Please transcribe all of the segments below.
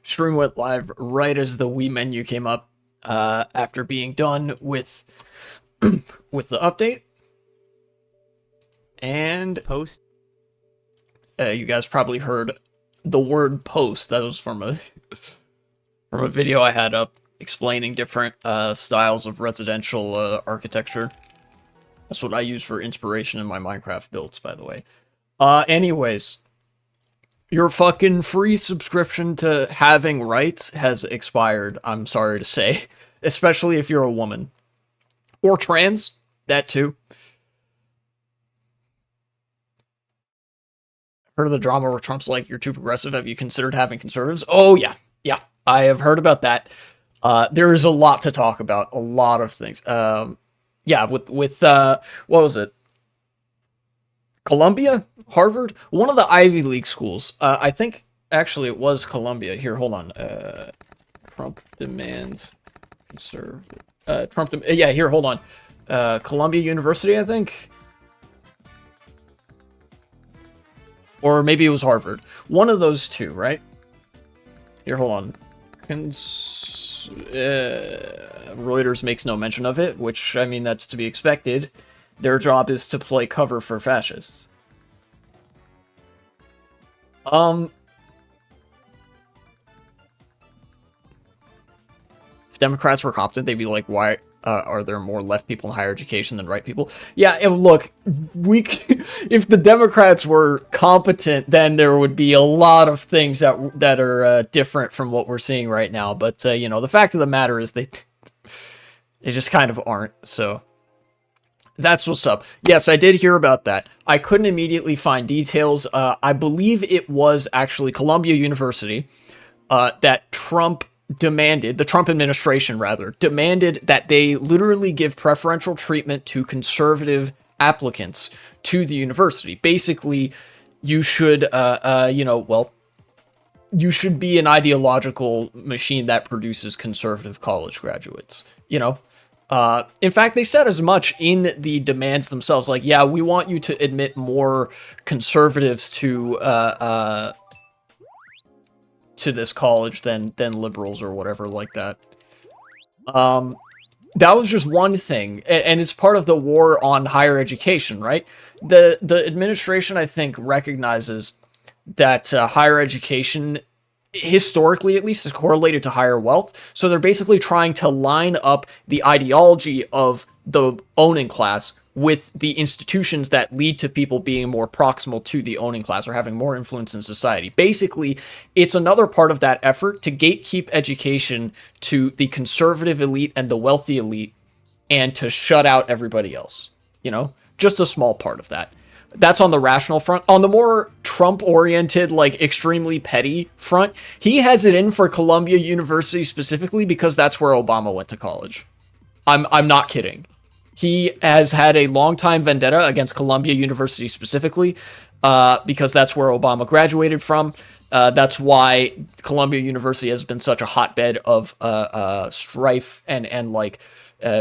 Stream went live right as the Wii menu came up after being done with with the update. And Post. you guys probably heard the word post. That was from a video I had up explaining different styles of residential architecture. That's what I use for inspiration in my Minecraft builds, by the way. Anyways, your fucking free subscription to Having Rights has expired, I'm sorry to say. Especially if you're a woman. Or trans, that too. Heard of the drama where Trump's like, you're too progressive, have you considered having conservatives? Oh, yeah. Yeah, I have heard about that. There is a lot to talk about, a lot of things. Yeah, with what was it? Columbia? Harvard? One of the Ivy League schools. I think, actually, it was Columbia. Here, hold on. Trump demands conservative. Yeah, here, hold on. Columbia University, I think? Or maybe it was Harvard. One of those two, right? Here, hold on. Reuters makes no mention of it, which, I mean, that's to be expected. Their job is to play cover for fascists. If Democrats were competent, they'd be like, why are there more left people in higher education than right people? Yeah, and look, if the Democrats were competent, then there would be a lot of things that are different from what we're seeing right now. But, you know, the fact of the matter is they just kind of aren't, so... That's what's up. Yes, I did hear about that. I couldn't immediately find details. I believe it was actually Columbia University that Trump demanded, the Trump administration rather, demanded that they literally give preferential treatment to conservative applicants to the university. Basically, you should, you should be an ideological machine that produces conservative college graduates, you know? In fact, they said as much in the demands themselves. Like, yeah, we want you to admit more conservatives to this college than liberals or whatever like that. That was just one thing, and it's part of the war on higher education, right? The administration, I think, recognizes that higher education, historically at least, is correlated to higher wealth. So they're basically trying to line up the ideology of the owning class with the institutions that lead to people being more proximal to the owning class or having more influence in society. Basically, it's another part of that effort to gatekeep education to the conservative elite and the wealthy elite and to shut out everybody else. You know, just a small part of that. That's on the rational front. On the more Trump-oriented, like, extremely petty front, he has it in for Columbia University specifically because that's where Obama went to college. I'm not kidding. He has had a long-time vendetta against Columbia University specifically because that's where Obama graduated from. That's why Columbia University has been such a hotbed of strife and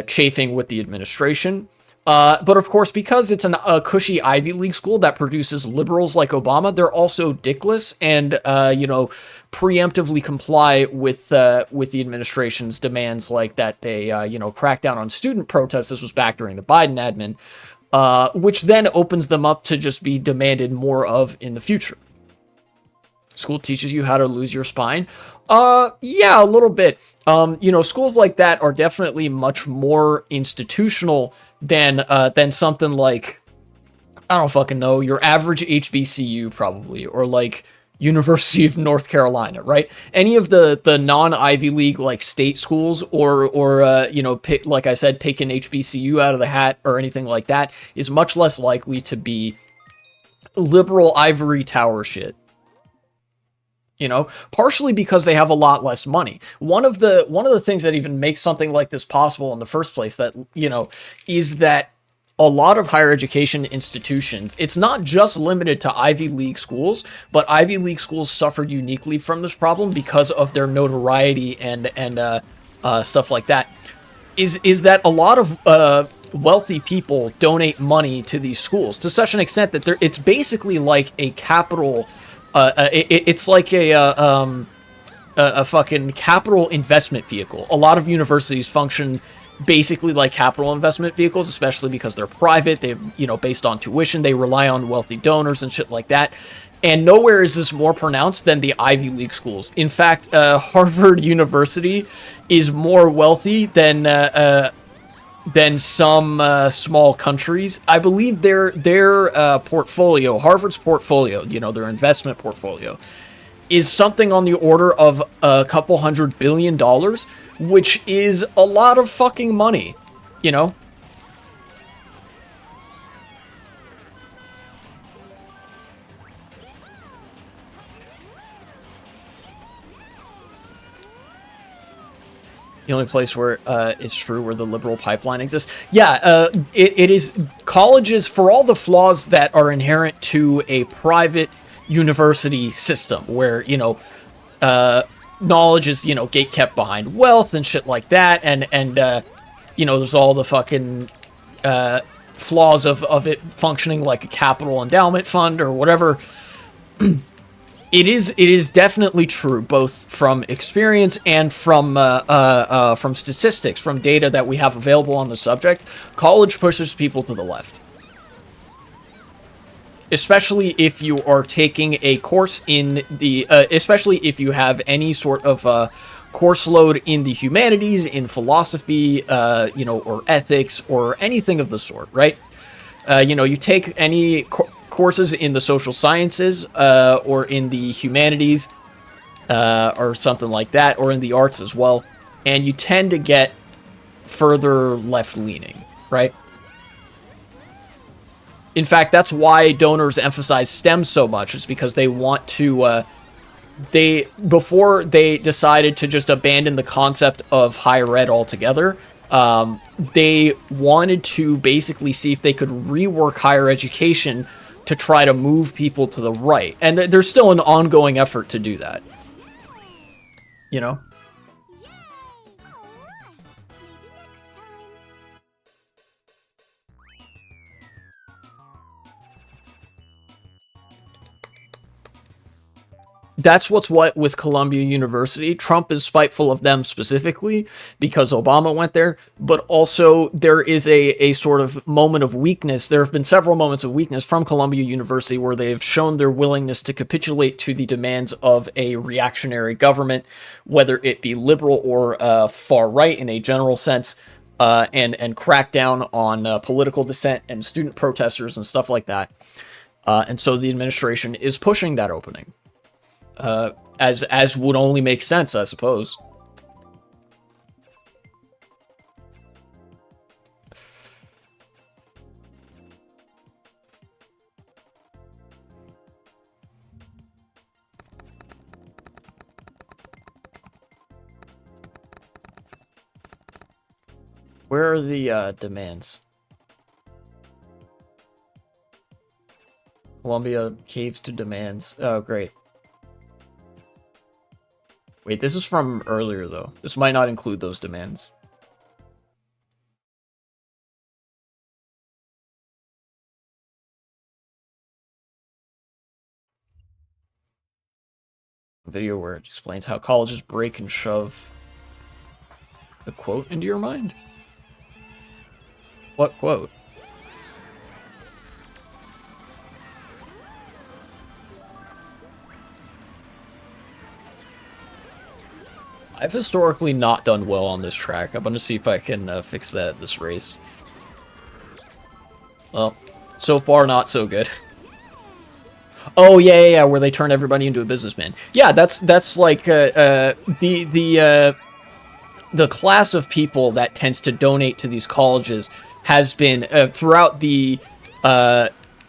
chafing with the administration. But of course, because it's a cushy Ivy League school that produces liberals like Obama, they're also dickless and, preemptively comply with the administration's demands, like that they, crack down on student protests. This was back during the Biden admin, which then opens them up to just be demanded more of in the future. School teaches you how to lose your spine. Yeah, a little bit. Schools like that are definitely much more institutional than something like, I don't fucking know, your average HBCU probably, or like University of North Carolina, right? Any of the non-Ivy League like state schools or pick, like I said, pick an HBCU out of the hat or anything like that is much less likely to be liberal ivory tower shit. You know, partially because they have a lot less money. One of the things that even makes something like this possible in the first place, that, is that a lot of higher education institutions, it's not just limited to Ivy League schools, but Ivy League schools suffer uniquely from this problem because of their notoriety and stuff like that. Is that a lot of wealthy people donate money to these schools to such an extent that it's basically like a capital. It's like a a fucking capital investment vehicle. A lot of universities function basically like capital investment vehicles, especially because they're private. They, based on tuition, they rely on wealthy donors and shit like that. And nowhere is this more pronounced than the Ivy League schools. In fact, Harvard University is more wealthy than some small countries. I believe their portfolio, Harvard's portfolio, their investment portfolio, is something on the order of a couple $100 billion, which is a lot of fucking money, The only place where it's true where the liberal pipeline exists. Yeah, it is colleges, for all the flaws that are inherent to a private university system where, knowledge is, gate kept behind wealth and shit like that. And there's all the fucking flaws of it functioning like a capital endowment fund or whatever. It is definitely true, both from experience and from statistics, from data that we have available on the subject. College pushes people to the left, especially if you are taking a course in the, especially if you have any sort of course load in the humanities, in philosophy, or ethics, or anything of the sort, right? You take any courses in the social sciences, or in the humanities, or something like that, or in the arts as well, and you tend to get further left-leaning, right? In fact, that's why donors emphasize STEM so much, is because they want to, before they decided to just abandon the concept of higher ed altogether, they wanted to basically see if they could rework higher education to try to move people to the right. And there's still an ongoing effort to do that. That's what with Columbia University. Trump is spiteful of them specifically because Obama went there, but also there is a sort of moment of weakness. There have been several moments of weakness from Columbia University where they've shown their willingness to capitulate to the demands of a reactionary government, whether it be liberal or far right in a general sense, and crack down on political dissent and student protesters and stuff like that. And so the administration is pushing that opening. As would only make sense, I suppose. Where are the demands? Columbia caves to demands. Oh, great. Wait, this is from earlier, though. This might not include those demands. A video where it explains how colleges break and shove the quote into your mind? What quote? I've historically not done well on this track. I'm gonna see if I can fix that this race. Well, so far not so good. Oh yeah, where they turn everybody into a businessman. Yeah, that's like the class of people that tends to donate to these colleges has been throughout the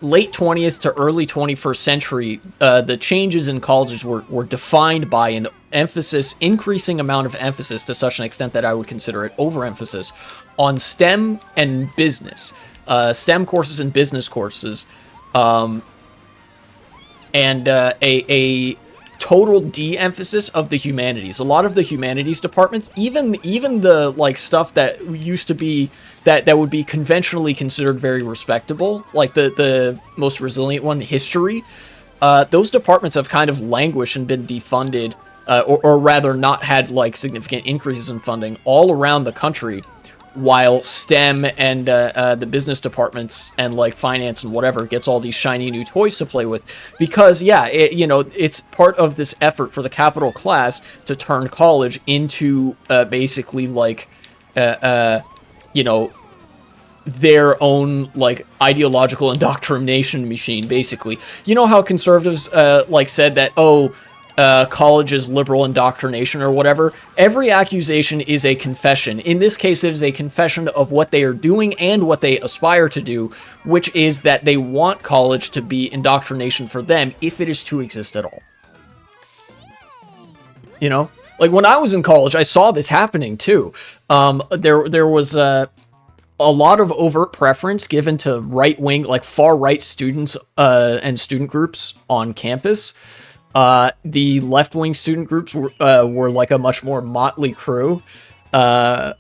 late 20th to early 21st century. The changes in colleges were defined by an increasing amount of emphasis, to such an extent that I would consider it overemphasis, on STEM and business. STEM courses and business courses. And a total de-emphasis of the humanities. A lot of the humanities departments, even the like stuff that used to be that would be conventionally considered very respectable, like the most resilient one, history, those departments have kind of languished and been defunded or rather not had like significant increases in funding all around the country, while STEM and the business departments and like finance and whatever gets all these shiny new toys to play with. Because yeah, it's part of this effort for the capital class to turn college into basically like you know, their own like ideological indoctrination machine. Basically, you know how conservatives like said that, oh, college is liberal indoctrination or whatever. Every accusation is a confession. In this case, it is a confession of what they are doing and what they aspire to do, which is that they want college to be indoctrination for them, if it is to exist at all. You know, like when I was in college, I saw this happening too. There was a lot of overt preference given to right-wing, like far-right students and student groups on campus. The left-wing student groups were like a much more motley crew. And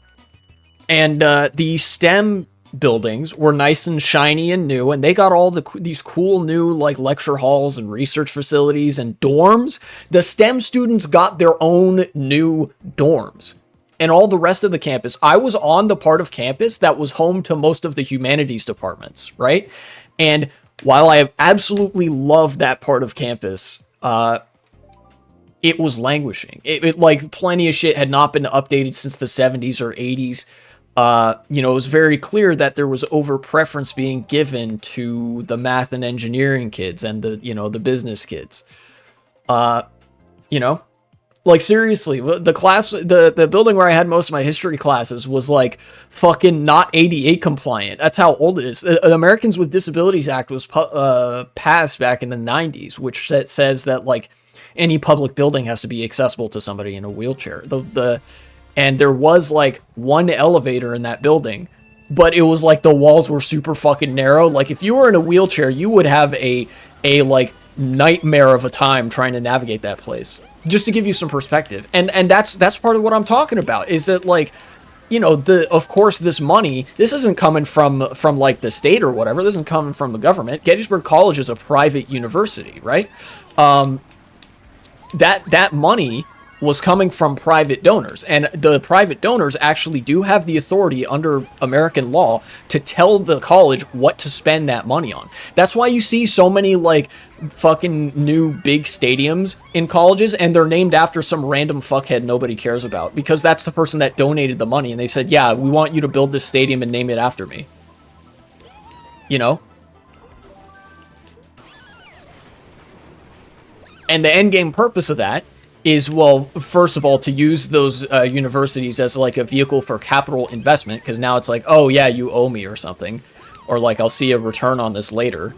the STEM buildings were nice and shiny and new, and they got all these cool new like lecture halls and research facilities and dorms. The STEM students got their own new dorms. And all the rest of the campus, I was on the part of campus that was home to most of the humanities departments, right? And while I absolutely loved that part of campus, it was languishing. It like plenty of shit had not been updated since the 70s or 80s. It was very clear that there was over preference being given to the math and engineering kids and the business kids. Like seriously, the building where I had most of my history classes was like fucking not ADA compliant. That's how old it is. The Americans with Disabilities Act was passed back in the 90s, which says that like any public building has to be accessible to somebody in a wheelchair. And there was like one elevator in that building, but it was like the walls were super fucking narrow. Like if you were in a wheelchair, you would have a like nightmare of a time trying to navigate that place. Just to give you some perspective. And that's part of what I'm talking about, is that like, of course this money, this isn't coming from like the state or whatever. This isn't coming from the government. Gettysburg College is a private university, right? That money was coming from private donors, and the private donors actually do have the authority under American law to tell the college what to spend that money on. That's why you see so many like fucking new big stadiums in colleges, and they're named after some random fuckhead nobody cares about, because that's the person that donated the money, and they said, yeah, we want you to build this stadium and name it after me. And the end game purpose of that is, well, first of all, to use those universities as like a vehicle for capital investment, because now it's like, oh yeah, you owe me or something, or like I'll see a return on this later.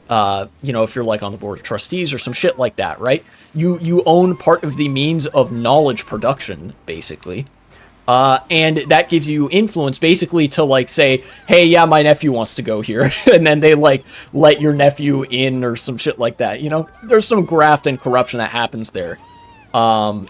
If you're like on the board of trustees or some shit like that, right? You own part of the means of knowledge production, basically. And that gives you influence basically to like say, hey, yeah, my nephew wants to go here. And then they like let your nephew in or some shit like that. There's some graft and corruption that happens there. But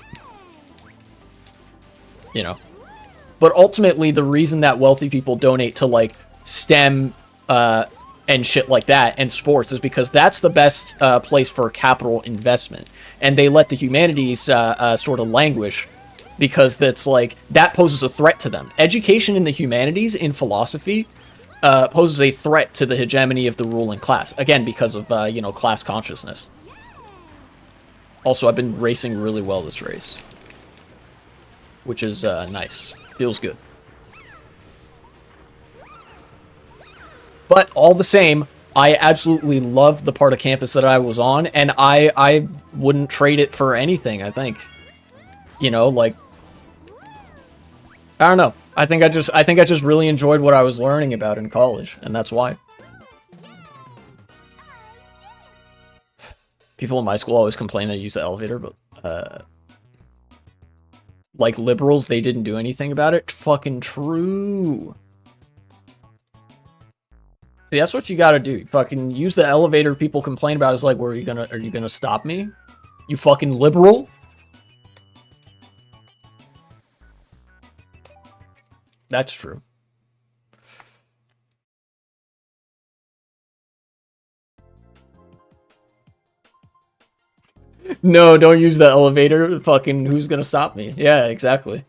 ultimately the reason that wealthy people donate to like STEM, and shit like that and sports is because that's the best place for capital investment. And they let the humanities sort of languish, because that's like, that poses a threat to them. Education in the humanities, in philosophy, poses a threat to the hegemony of the ruling class. Again, because of, class consciousness. Also, I've been racing really well this race, which is nice. Feels good. But all the same, I absolutely loved the part of campus that I was on, and I wouldn't trade it for anything, I think. Like, I don't know. I think I just really enjoyed what I was learning about in college, and that's why. People in my school always complain that I use the elevator, but like liberals, they didn't do anything about it. Fucking true. See, that's what you gotta do. Fucking use the elevator people complain about. Is like, are you gonna stop me? You fucking liberal? That's true. No, don't use the elevator. Fucking, who's gonna stop me? Yeah, exactly.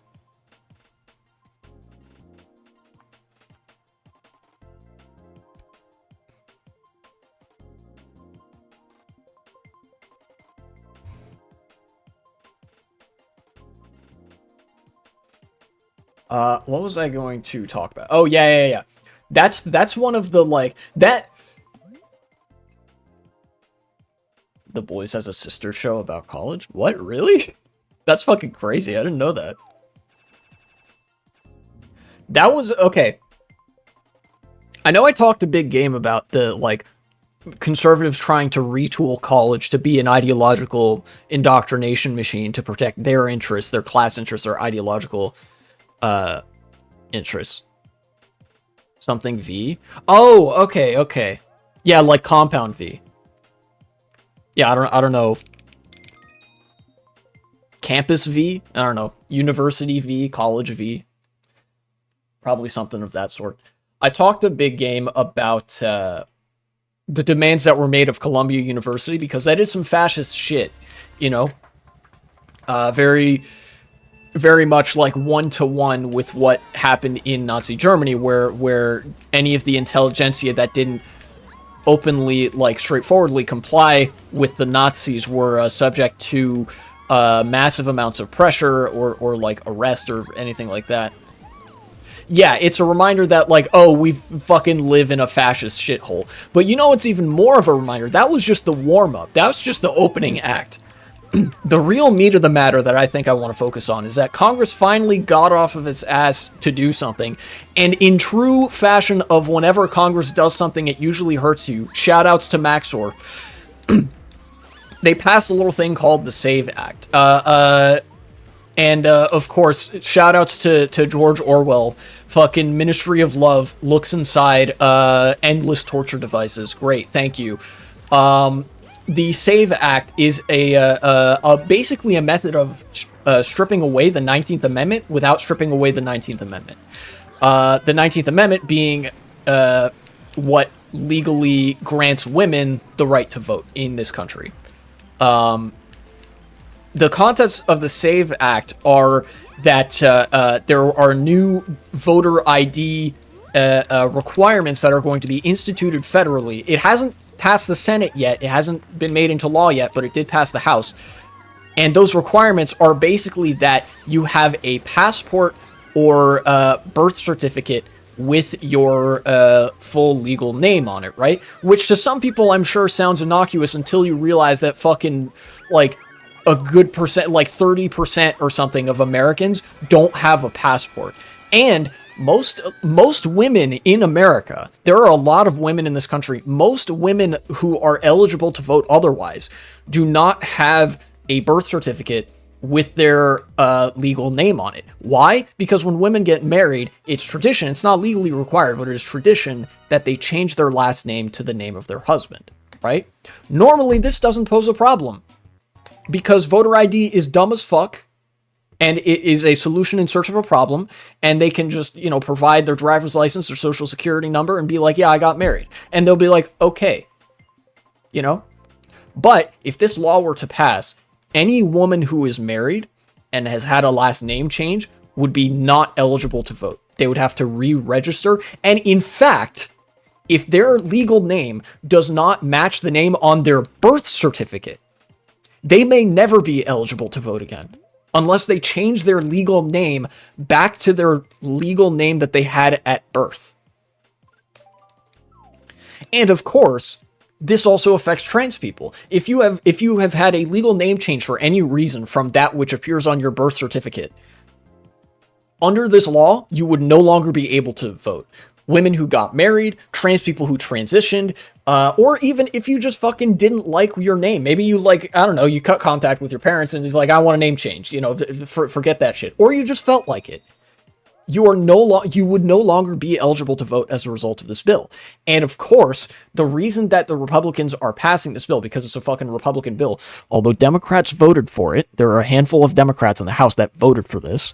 What was I going to talk about? Oh, yeah. That's one of the, like, that... The Boys has a sister show about college? What, really? That's fucking crazy. I didn't know that. That was, okay. I know I talked a big game about the, like, conservatives trying to retool college to be an ideological indoctrination machine to protect their interests, their class interests, their ideological interests. Something V? Oh, okay. Yeah, like Compound V. Yeah, I don't know. Campus V? I don't know. University V, College V. Probably something of that sort. I talked a big game about the demands that were made of Columbia University, because that is some fascist shit, you know? Very much like one-to-one with what happened in Nazi Germany, where any of the intelligentsia that didn't openly, like, straightforwardly comply with the Nazis were subject to massive amounts of pressure or like arrest or anything like that. Yeah, it's a reminder that, like, oh, we fucking live in a fascist shithole. But you know what's even more of a reminder? That was just the warm-up. That was just the opening act. The real meat of the matter that I think I want to focus on is that Congress finally got off of its ass to do something. And in true fashion of whenever Congress does something, it usually hurts you. Shoutouts to Maxor. They passed a little thing called the SAVE Act. And of course, shoutouts to George Orwell. Fucking Ministry of Love looks inside endless torture devices. Great, thank you. The SAVE Act is basically a method of stripping away the 19th Amendment without stripping away the 19th Amendment. The 19th Amendment being what legally grants women the right to vote in this country. The contents of the SAVE Act are that there are new voter ID requirements that are going to be instituted federally. It hasn't passed the Senate yet. It hasn't been made into law yet, but it did pass the House. And those requirements are basically that you have a passport or birth certificate with your full legal name on it, right? Which to some people I'm sure sounds innocuous until you realize that fucking, like, a good percent, like 30% or something of Americans don't have a passport. And most women in America, there are a lot of women in this country, most women who are eligible to vote otherwise do not have a birth certificate with their legal name on it. Why? Because when women get married, it's tradition, it's not legally required, but it is tradition that they change their last name to the name of their husband, right? Normally, this doesn't pose a problem because voter ID is dumb as fuck, and it is a solution in search of a problem, and they can just, you know, provide their driver's license or social security number and be like, yeah, I got married. And they'll be like, okay, you know? But if this law were to pass, any woman who is married and has had a last name change would be not eligible to vote. They would have to re-register. And in fact, if their legal name does not match the name on their birth certificate, they may never be eligible to vote again unless they change their legal name back to their legal name that they had at birth. And of course, this also affects trans people. If you have had a legal name change for any reason from that which appears on your birth certificate, under this law, you would no longer be able to vote. Women who got married, trans people who transitioned, or even if you just fucking didn't like your name. Maybe you, like, I don't know, you cut contact with your parents and he's like, I want a name change, you know, forget that shit. Or you just felt like it. You would no longer be eligible to vote as a result of this bill. And of course, the reason that the Republicans are passing this bill, because it's a fucking Republican bill, although Democrats voted for it, there are a handful of Democrats in the House that voted for this.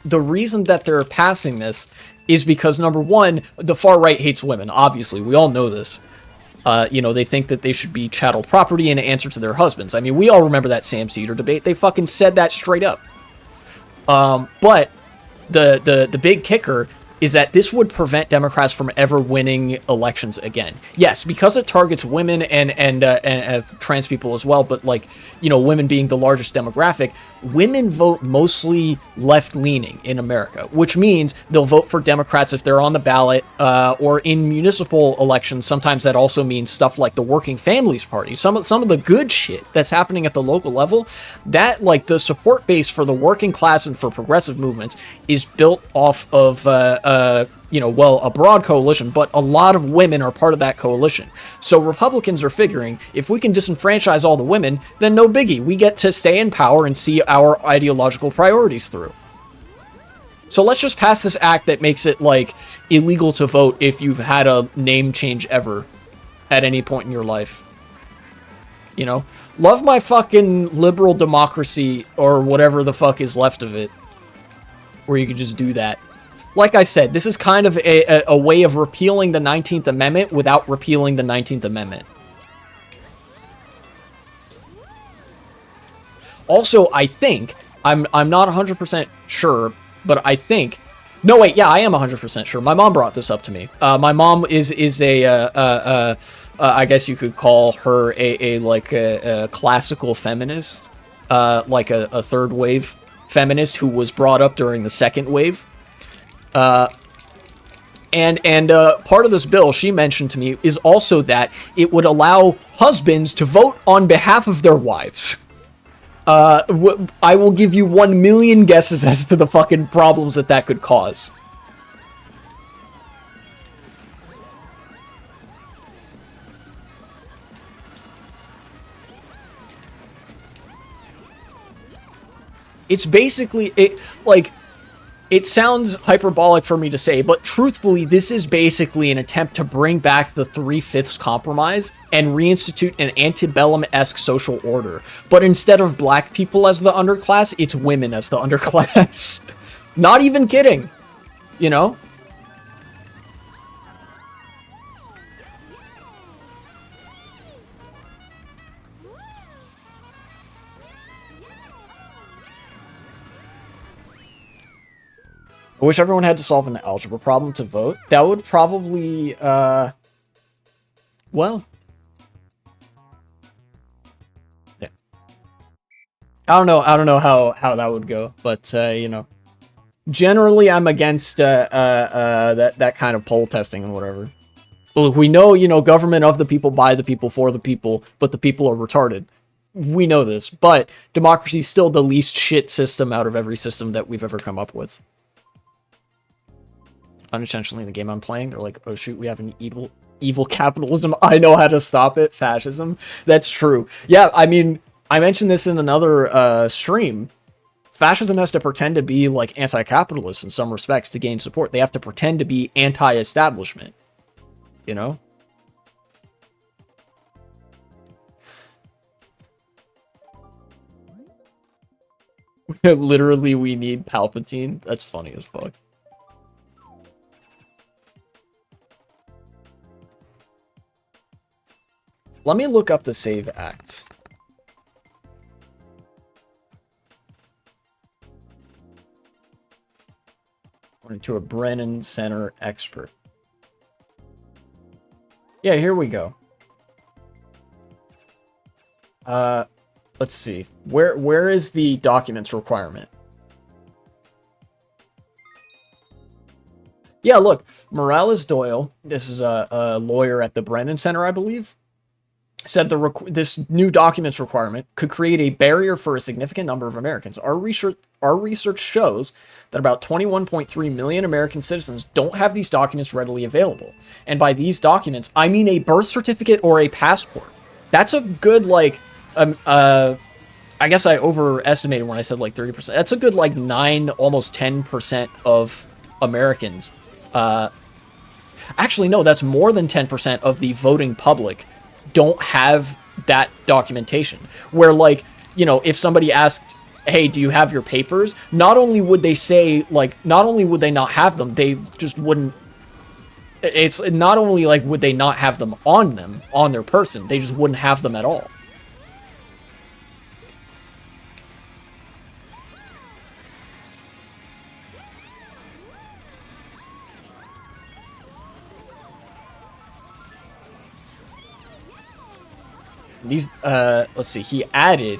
The reason that they're passing this is because, number one, the far right hates women. Obviously, we all know this. You know, they think that they should be chattel property in answer to their husbands. I mean, we all remember that Sam Cedar debate. They fucking said that straight up. But the big kicker is that this would prevent Democrats from ever winning elections again. Yes, because it targets women and trans people as well, but like, you know, women being the largest demographic, women vote mostly left-leaning in America, which means they'll vote for Democrats if they're on the ballot, or in municipal elections. Sometimes that also means stuff like the Working Families Party. Some of the good shit that's happening at the local level, that like the support base for the working class and for progressive movements is built off of you know, well, a broad coalition, but a lot of women are part of that coalition. So Republicans are figuring, if we can disenfranchise all the women, then no biggie. We get to stay in power and see our ideological priorities through. So let's just pass this act that makes it, like, illegal to vote if you've had a name change ever at any point in your life. You know? Love my fucking liberal democracy, or whatever the fuck is left of it, where you can just do that. Like I said, this is kind of a way of repealing the 19th Amendment without repealing the 19th Amendment. Also, I think, I'm not 100% sure, but I think... No, wait, yeah, I am 100% sure. My mom brought this up to me. My mom is I guess you could call her a classical feminist, like a third wave feminist who was brought up during the second wave. And part of this bill she mentioned to me is also that it would allow husbands to vote on behalf of their wives. I will give you 1 million guesses as to the fucking problems that could cause. It's basically, it sounds hyperbolic for me to say, but truthfully, this is basically an attempt to bring back the 3/5 compromise and reinstitute an antebellum-esque social order. But instead of black people as the underclass, it's women as the underclass. Not even kidding, you know? I wish everyone had to solve an algebra problem to vote. That would probably, well... Yeah. I don't know how that would go, but, you know. Generally, I'm against, that kind of poll testing and whatever. Look, we know, you know, government of the people, by the people, for the people, but the people are retarded. We know this, but democracy is still the least shit system out of every system that we've ever come up with. Unintentionally in the game I'm playing, they're like, oh shoot, we have an evil capitalism. I know how to stop it. Fascism. That's true. Yeah, I mean, I mentioned this in another stream. Fascism has to pretend to be like anti-capitalist in some respects to gain support. They have to pretend to be anti-establishment. You know? Literally, we need Palpatine. That's funny as fuck. Let me look up the SAVE Act. According to a Brennan Center expert. Yeah, here we go. Let's see. Where is the documents requirement? Yeah, look. Morales Doyle, this is a lawyer at the Brennan Center, I believe, said this new documents requirement could create a barrier for a significant number of Americans. Our research shows that about 21.3 million American citizens don't have these documents readily available. And by these documents, I mean a birth certificate or a passport. That's a good, like, I guess I overestimated when I said, like, 30%. That's a good, like, 9, almost 10% of Americans. Actually, no, that's more than 10% of the voting public don't have that documentation. Where, like, you know, if somebody asked, hey, do you have your papers? Not only would they say, like, not only would they not have them, they just wouldn't It's not only like would they not have them on their person, they just wouldn't have them at all. These, let's see, he added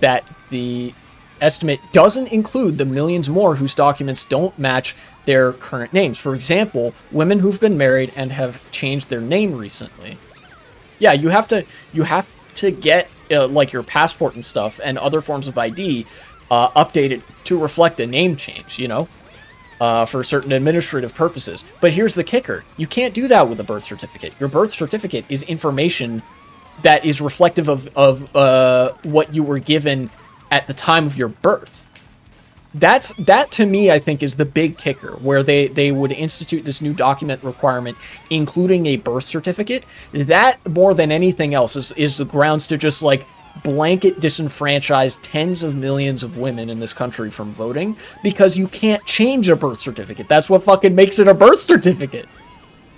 that the estimate doesn't include the millions more whose documents don't match their current names. For example, women who've been married and have changed their name recently. Yeah, you have to get like your passport and stuff and other forms of ID updated to reflect a name change, you know, for certain administrative purposes. But here's the kicker: you can't do that with a birth certificate. Your birth certificate is information that is reflective of what you were given at the time of your birth. That to me, I think, is the big kicker, where they would institute this new document requirement, including a birth certificate. That, more than anything else, is the grounds to just, like, blanket disenfranchise tens of millions of women in this country from voting, because you can't change a birth certificate. That's what fucking makes it a birth certificate.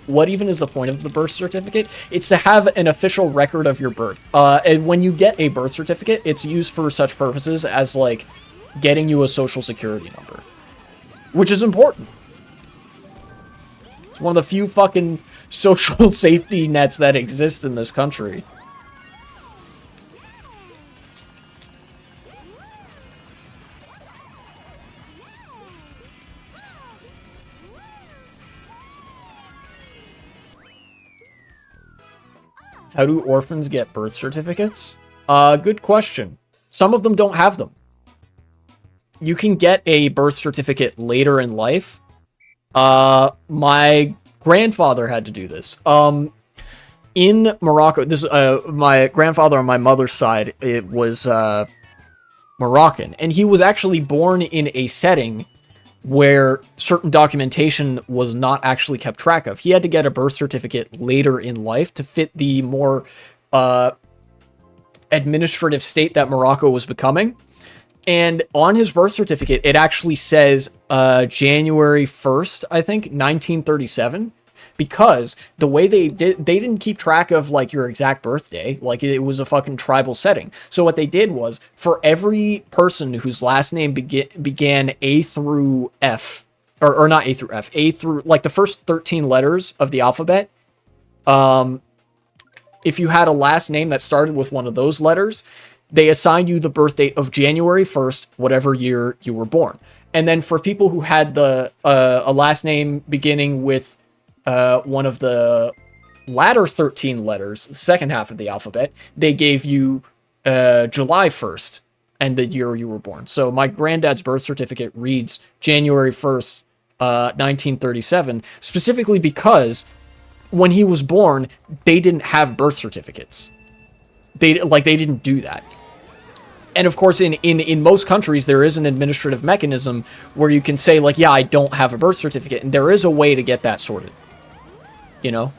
What even is the point of the birth certificate? It's to have an official record of your birth. And when you get a birth certificate, it's used for such purposes as, like, getting you a social security number, which is important. It's one of the few fucking social safety nets that exist in this country. How do orphans get birth certificates? Good question. Some of them don't have them. You can get a birth certificate later in life. My grandfather had to do this. In Morocco, this my grandfather on my mother's side, it was Moroccan, and he was actually born in a setting where certain documentation was not actually kept track of. He had to get a birth certificate later in life to fit the more administrative state that Morocco was becoming. And on his birth certificate, it actually says January 1st, I think, 1937. Because the way they didn't keep track of, like, your exact birthday. Like, it was a fucking tribal setting. So what they did was, for every person whose last name began A through F, or not A through F, A through, like, the first 13 letters of the alphabet, if you had a last name that started with one of those letters, they assigned you the birth date of January 1st, whatever year you were born. And then for people who had a last name beginning with one of the latter 13 letters, the second half of the alphabet, they gave you July 1st and the year you were born. So my granddad's birth certificate reads January 1st, 1937, specifically because when he was born, they didn't have birth certificates. They didn't do that. And of course, in most countries, there is an administrative mechanism where you can say, like, yeah, I don't have a birth certificate. And there is a way to get that sorted. You know?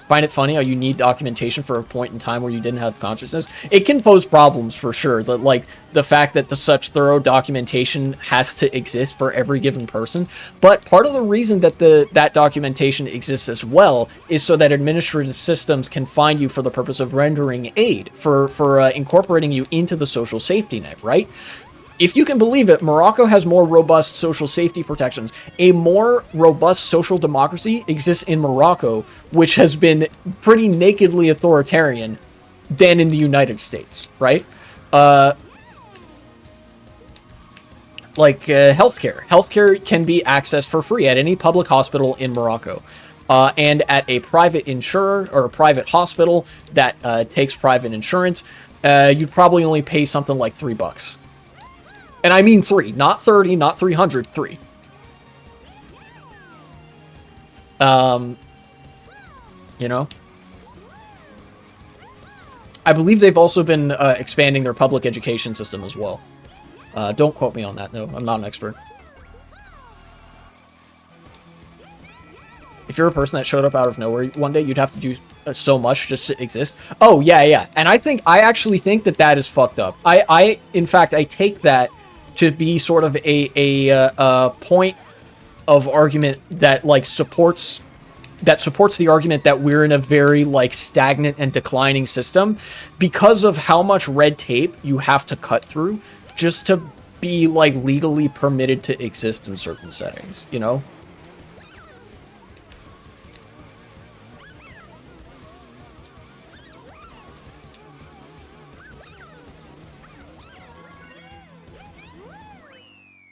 Find it funny how you need documentation for a point in time where you didn't have consciousness? It can pose problems for sure. That, like, the fact that such thorough documentation has to exist for every given person. But part of the reason that that documentation exists as well is so that administrative systems can find you for the purpose of rendering aid, for incorporating you into the social safety net, right? If you can believe it, Morocco has more robust social safety protections. A more robust social democracy exists in Morocco, which has been pretty nakedly authoritarian, than in the United States, right? Healthcare. Healthcare can be accessed for free at any public hospital in Morocco. And at a private insurer or a private hospital that takes private insurance, you'd probably only pay something like $3. And I mean 3, not 30, not 300, 3. You know? I believe they've also been expanding their public education system as well. Don't quote me on that, though. I'm not an expert. If you're a person that showed up out of nowhere one day, you'd have to do so much just to exist. Oh, yeah. And I actually think that is fucked up. In fact, I take that to be sort of a point of argument that like supports the argument that we're in a very like stagnant and declining system because of how much red tape you have to cut through just to be like legally permitted to exist in certain settings, you know?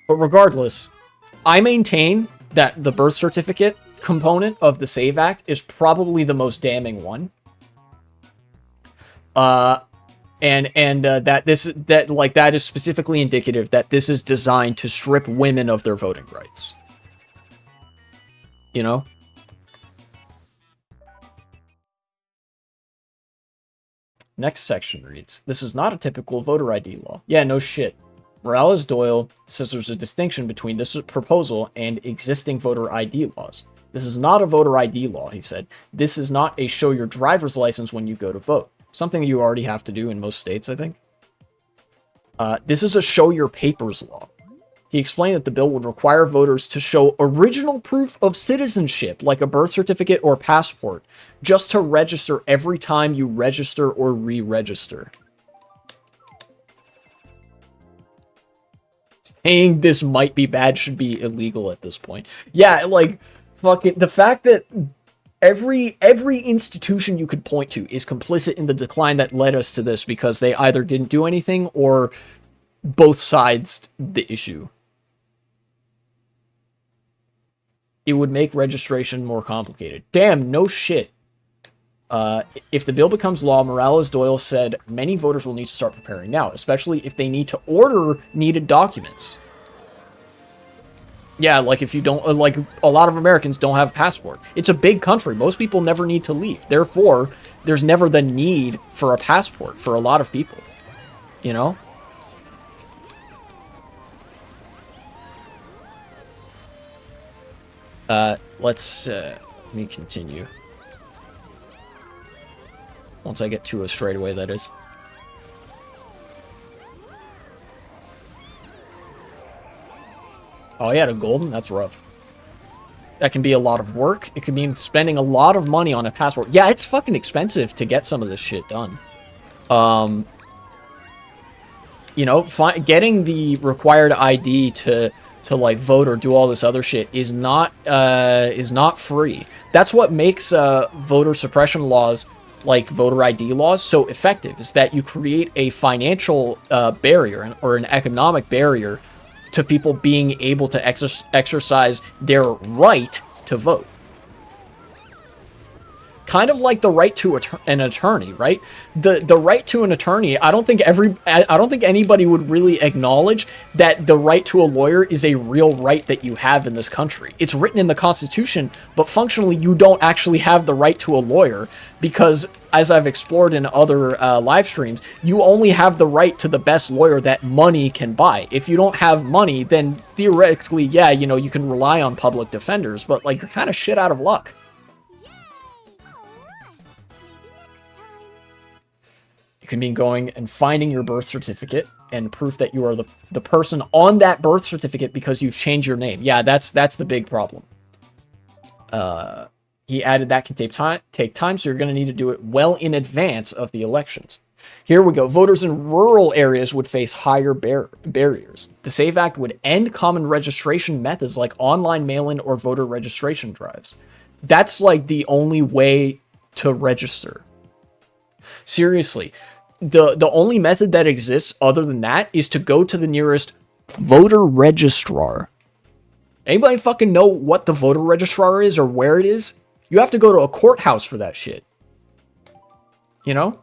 But regardless, I maintain that the birth certificate component of the SAVE Act is probably the most damning one. That is specifically indicative that this is designed to strip women of their voting rights. You know? Next section reads, this is not a typical voter ID law. Yeah, no shit. Morales-Doyle says there's a distinction between this proposal and existing voter ID laws. This is not a voter ID law, he said. This is not a show your driver's license when you go to vote. Something you already have to do in most states, I think. This is a show your papers law. He explained that the bill would require voters to show original proof of citizenship, like a birth certificate or passport, just to register every time you register or re-register. Saying this might be bad should be illegal at this point. Yeah, like, fucking, the fact that every institution you could point to is complicit in the decline that led us to this because they either didn't do anything or both sides the issue. It would make registration more complicated. Damn, no shit. If the bill becomes law, Morales-Doyle said many voters will need to start preparing now, especially if they need to order needed documents. Yeah, like if you don't, like a lot of Americans don't have a passport. It's a big country. Most people never need to leave. Therefore, there's never the need for a passport for a lot of people. You know? Let me continue. Once I get to a straightaway, that is. Oh, yeah, the golden? That's rough. That can be a lot of work. It can mean spending a lot of money on a passport. Yeah, it's fucking expensive to get some of this shit done. You know, getting the required ID to like vote or do all this other shit is not free. That's what makes voter suppression laws, like voter ID laws, so effective, is that you create a financial barrier or an economic barrier to people being able to exercise their right to vote. Kind of like the right to an attorney, right? The right to an attorney, I don't think anybody would really acknowledge that the right to a lawyer is a real right that you have in this country. It's written in the Constitution, but functionally you don't actually have the right to a lawyer because, as I've explored in other live streams, you only have the right to the best lawyer that money can buy. If you don't have money, then theoretically, yeah, you know, you can rely on public defenders, but like you're kind of shit out of luck. It could mean going and finding your birth certificate and proof that you are the person on that birth certificate because you've changed your name. Yeah, that's the big problem. He added that can take time, so you're going to need to do it well in advance of the elections. Here we go. Voters in rural areas would face higher barriers. The SAVE Act would end common registration methods like online mail-in or voter registration drives. That's like the only way to register. Seriously. The only method that exists other than that is to go to the nearest voter registrar. Anybody fucking know what the voter registrar is or where it is? You have to go to a courthouse for that shit. You know?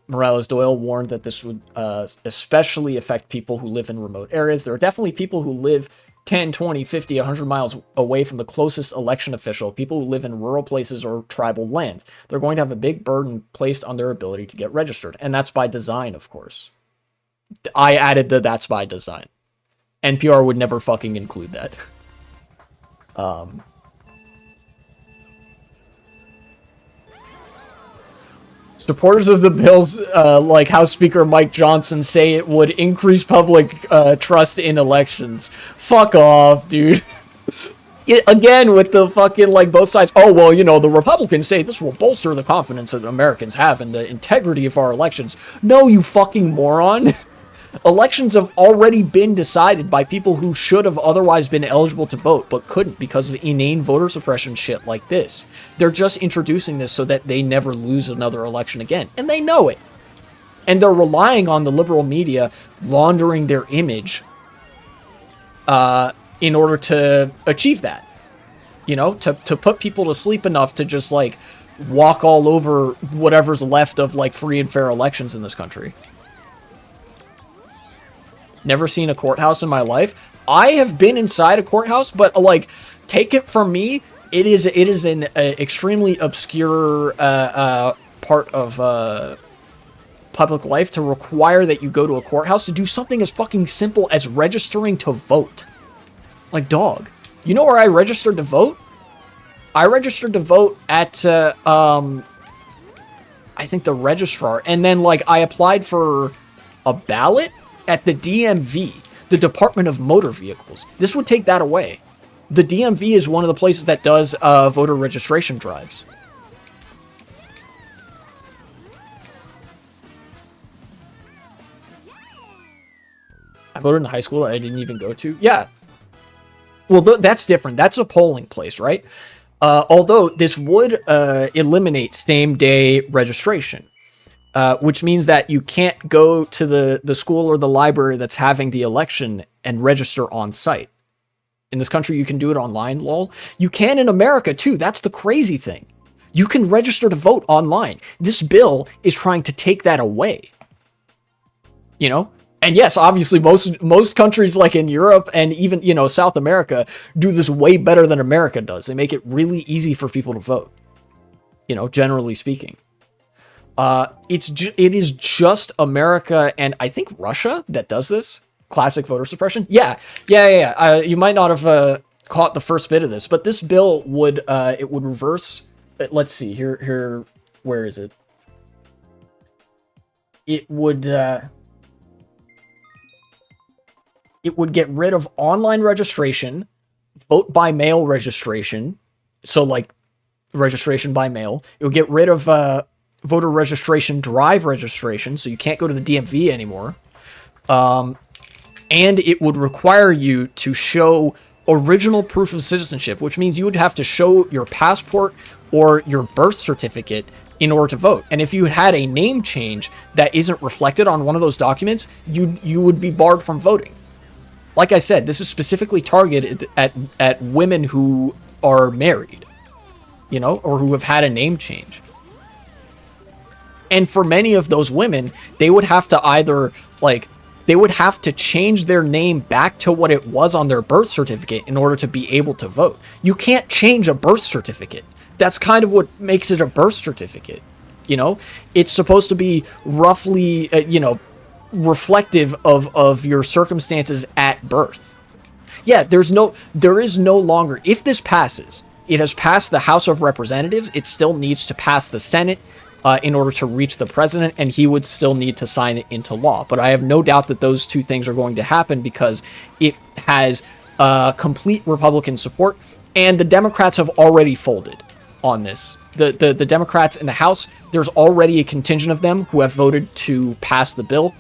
Morales-Doyle warned that this would especially affect people who live in remote areas. There are definitely people who live 10, 20, 50, 100 miles away from the closest election official, people who live in rural places or tribal lands. They're going to have a big burden placed on their ability to get registered. And that's by design, of course. I added the that's by design. NPR would never fucking include that. Supporters of the bills, like House Speaker Mike Johnson, say it would increase public trust in elections. Fuck off, dude. Again, with the fucking, like, both sides. Oh, well, you know, the Republicans say this will bolster the confidence that Americans have in the integrity of our elections. No, you fucking moron. Elections have already been decided by people who should have otherwise been eligible to vote, but couldn't because of inane voter suppression shit like this. They're just introducing this so that they never lose another election again, and they know it. And they're relying on the liberal media laundering their image in order to achieve that. You know, to put people to sleep enough to just, like, walk all over whatever's left of, like, free and fair elections in this country. Never seen a courthouse in my life. I have been inside a courthouse, but, like, take it from me, it is an extremely obscure part of public life to require that you go to a courthouse to do something as fucking simple as registering to vote. Like, dog. You know where I registered to vote? I registered to vote at, I think the registrar. And then, like, I applied for a ballot at the DMV, the Department of Motor Vehicles. This would take that away. The DMV is one of the places that does voter registration drives. I voted in high school that I didn't even go to. Yeah. Well, that's different. That's a polling place, right? Although this would eliminate same-day registration. Which means that you can't go to the school or the library that's having the election and register on site. In this country, you can do it online, lol. You can in America, too. That's the crazy thing. You can register to vote online. This bill is trying to take that away. You know? And yes, obviously, most countries, like in Europe and even, you know, South America, do this way better than America does. They make it really easy for people to vote. You know, generally speaking. It is just America and I think Russia that does this classic voter suppression. Yeah. You might not have caught the first bit of this, but this bill would it would reverse. Let's see here. Where is it? It would get rid of online registration, vote by mail registration. So like registration by mail. It would get rid of voter registration drive registration, so you can't go to the DMV anymore. And it would require you to show original proof of citizenship, which means you would have to show your passport or your birth certificate in order to vote. And if you had a name change that isn't reflected on one of those documents, you would be barred from voting. Like I said, this is specifically targeted at women who are married, you know, or who have had a name change. And for many of those women, they would have to either, like, they would have to change their name back to what it was on their birth certificate in order to be able to vote. You can't change a birth certificate. That's kind of what makes it a birth certificate. You know, it's supposed to be roughly, you know, reflective of your circumstances at birth. Yeah, there is no longer, if this passes, it has passed the House of Representatives, it still needs to pass the Senate in order to reach the president, and he would still need to sign it into law. But I have no doubt that those two things are going to happen because it has complete Republican support, and the Democrats have already folded on this. The Democrats in the House, there's already a contingent of them who have voted to pass the bill.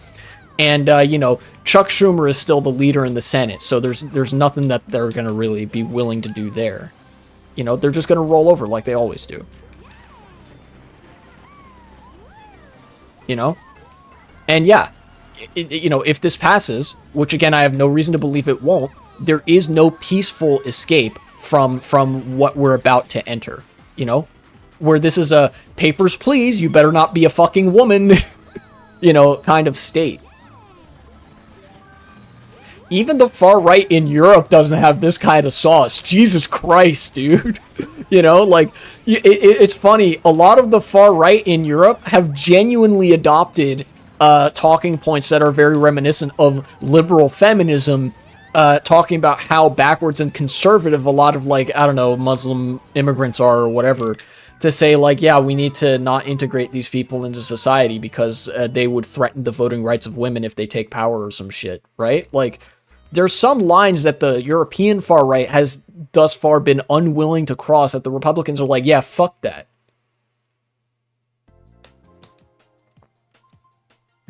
And, you know, Chuck Schumer is still the leader in the Senate, so there's nothing that they're going to really be willing to do there. You know, they're just going to roll over like they always do. You know? And yeah, you know, if this passes, which again I have no reason to believe it won't, there is no peaceful escape from what we're about to enter. You know? Where this is a papers please, you better not be a fucking woman, you know, kind of state. Even the far right in Europe doesn't have this kind of sauce. Jesus Christ, dude. You know, like, it's funny. A lot of the far right in Europe have genuinely adopted talking points that are very reminiscent of liberal feminism, talking about how backwards and conservative a lot of, like, I don't know, Muslim immigrants are or whatever, to say, like, yeah, we need to not integrate these people into society because they would threaten the voting rights of women if they take power or some shit, right? Like, there's some lines that the European far right has thus far been unwilling to cross that the Republicans are like, yeah, fuck that.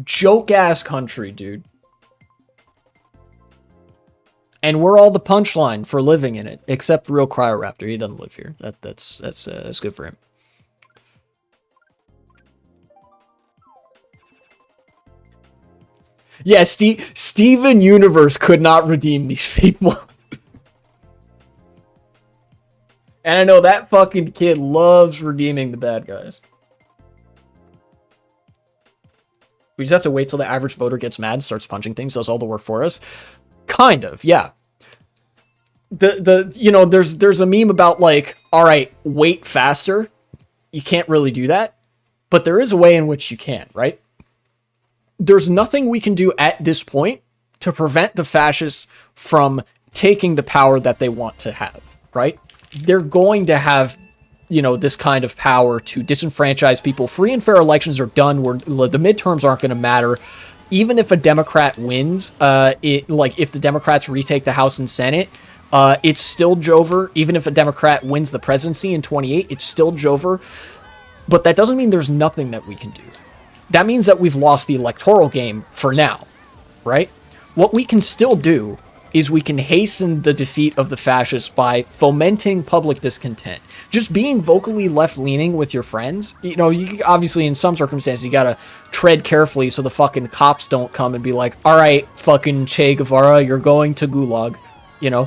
Joke-ass country, dude. And we're all the punchline for living in it, except Real Cryoraptor. He doesn't live here. That's good for him. Yeah, Steven Universe could not redeem these people. And I know that fucking kid loves redeeming the bad guys. We just have to wait till the average voter gets mad, starts punching things, does all the work for us. Kind of, yeah. You know, there's a meme about like, all right, wait faster. You can't really do that, but there is a way in which you can, right? There's nothing we can do at this point to prevent the fascists from taking the power that they want to have, right? They're going to have, you know, this kind of power to disenfranchise people. Free and fair elections are done. The midterms aren't going to matter. Even if a Democrat wins, like if the Democrats retake the House and Senate, it's still Jover. Even if a Democrat wins the presidency in 28, it's still Jover. But that doesn't mean there's nothing that we can do. That means that we've lost the electoral game for now, right? What we can still do is we can hasten the defeat of the fascists by fomenting public discontent. Just being vocally left-leaning with your friends. You know, you obviously in some circumstances you gotta tread carefully so the fucking cops don't come and be like, all right, fucking Che Guevara, you're going to Gulag, you know?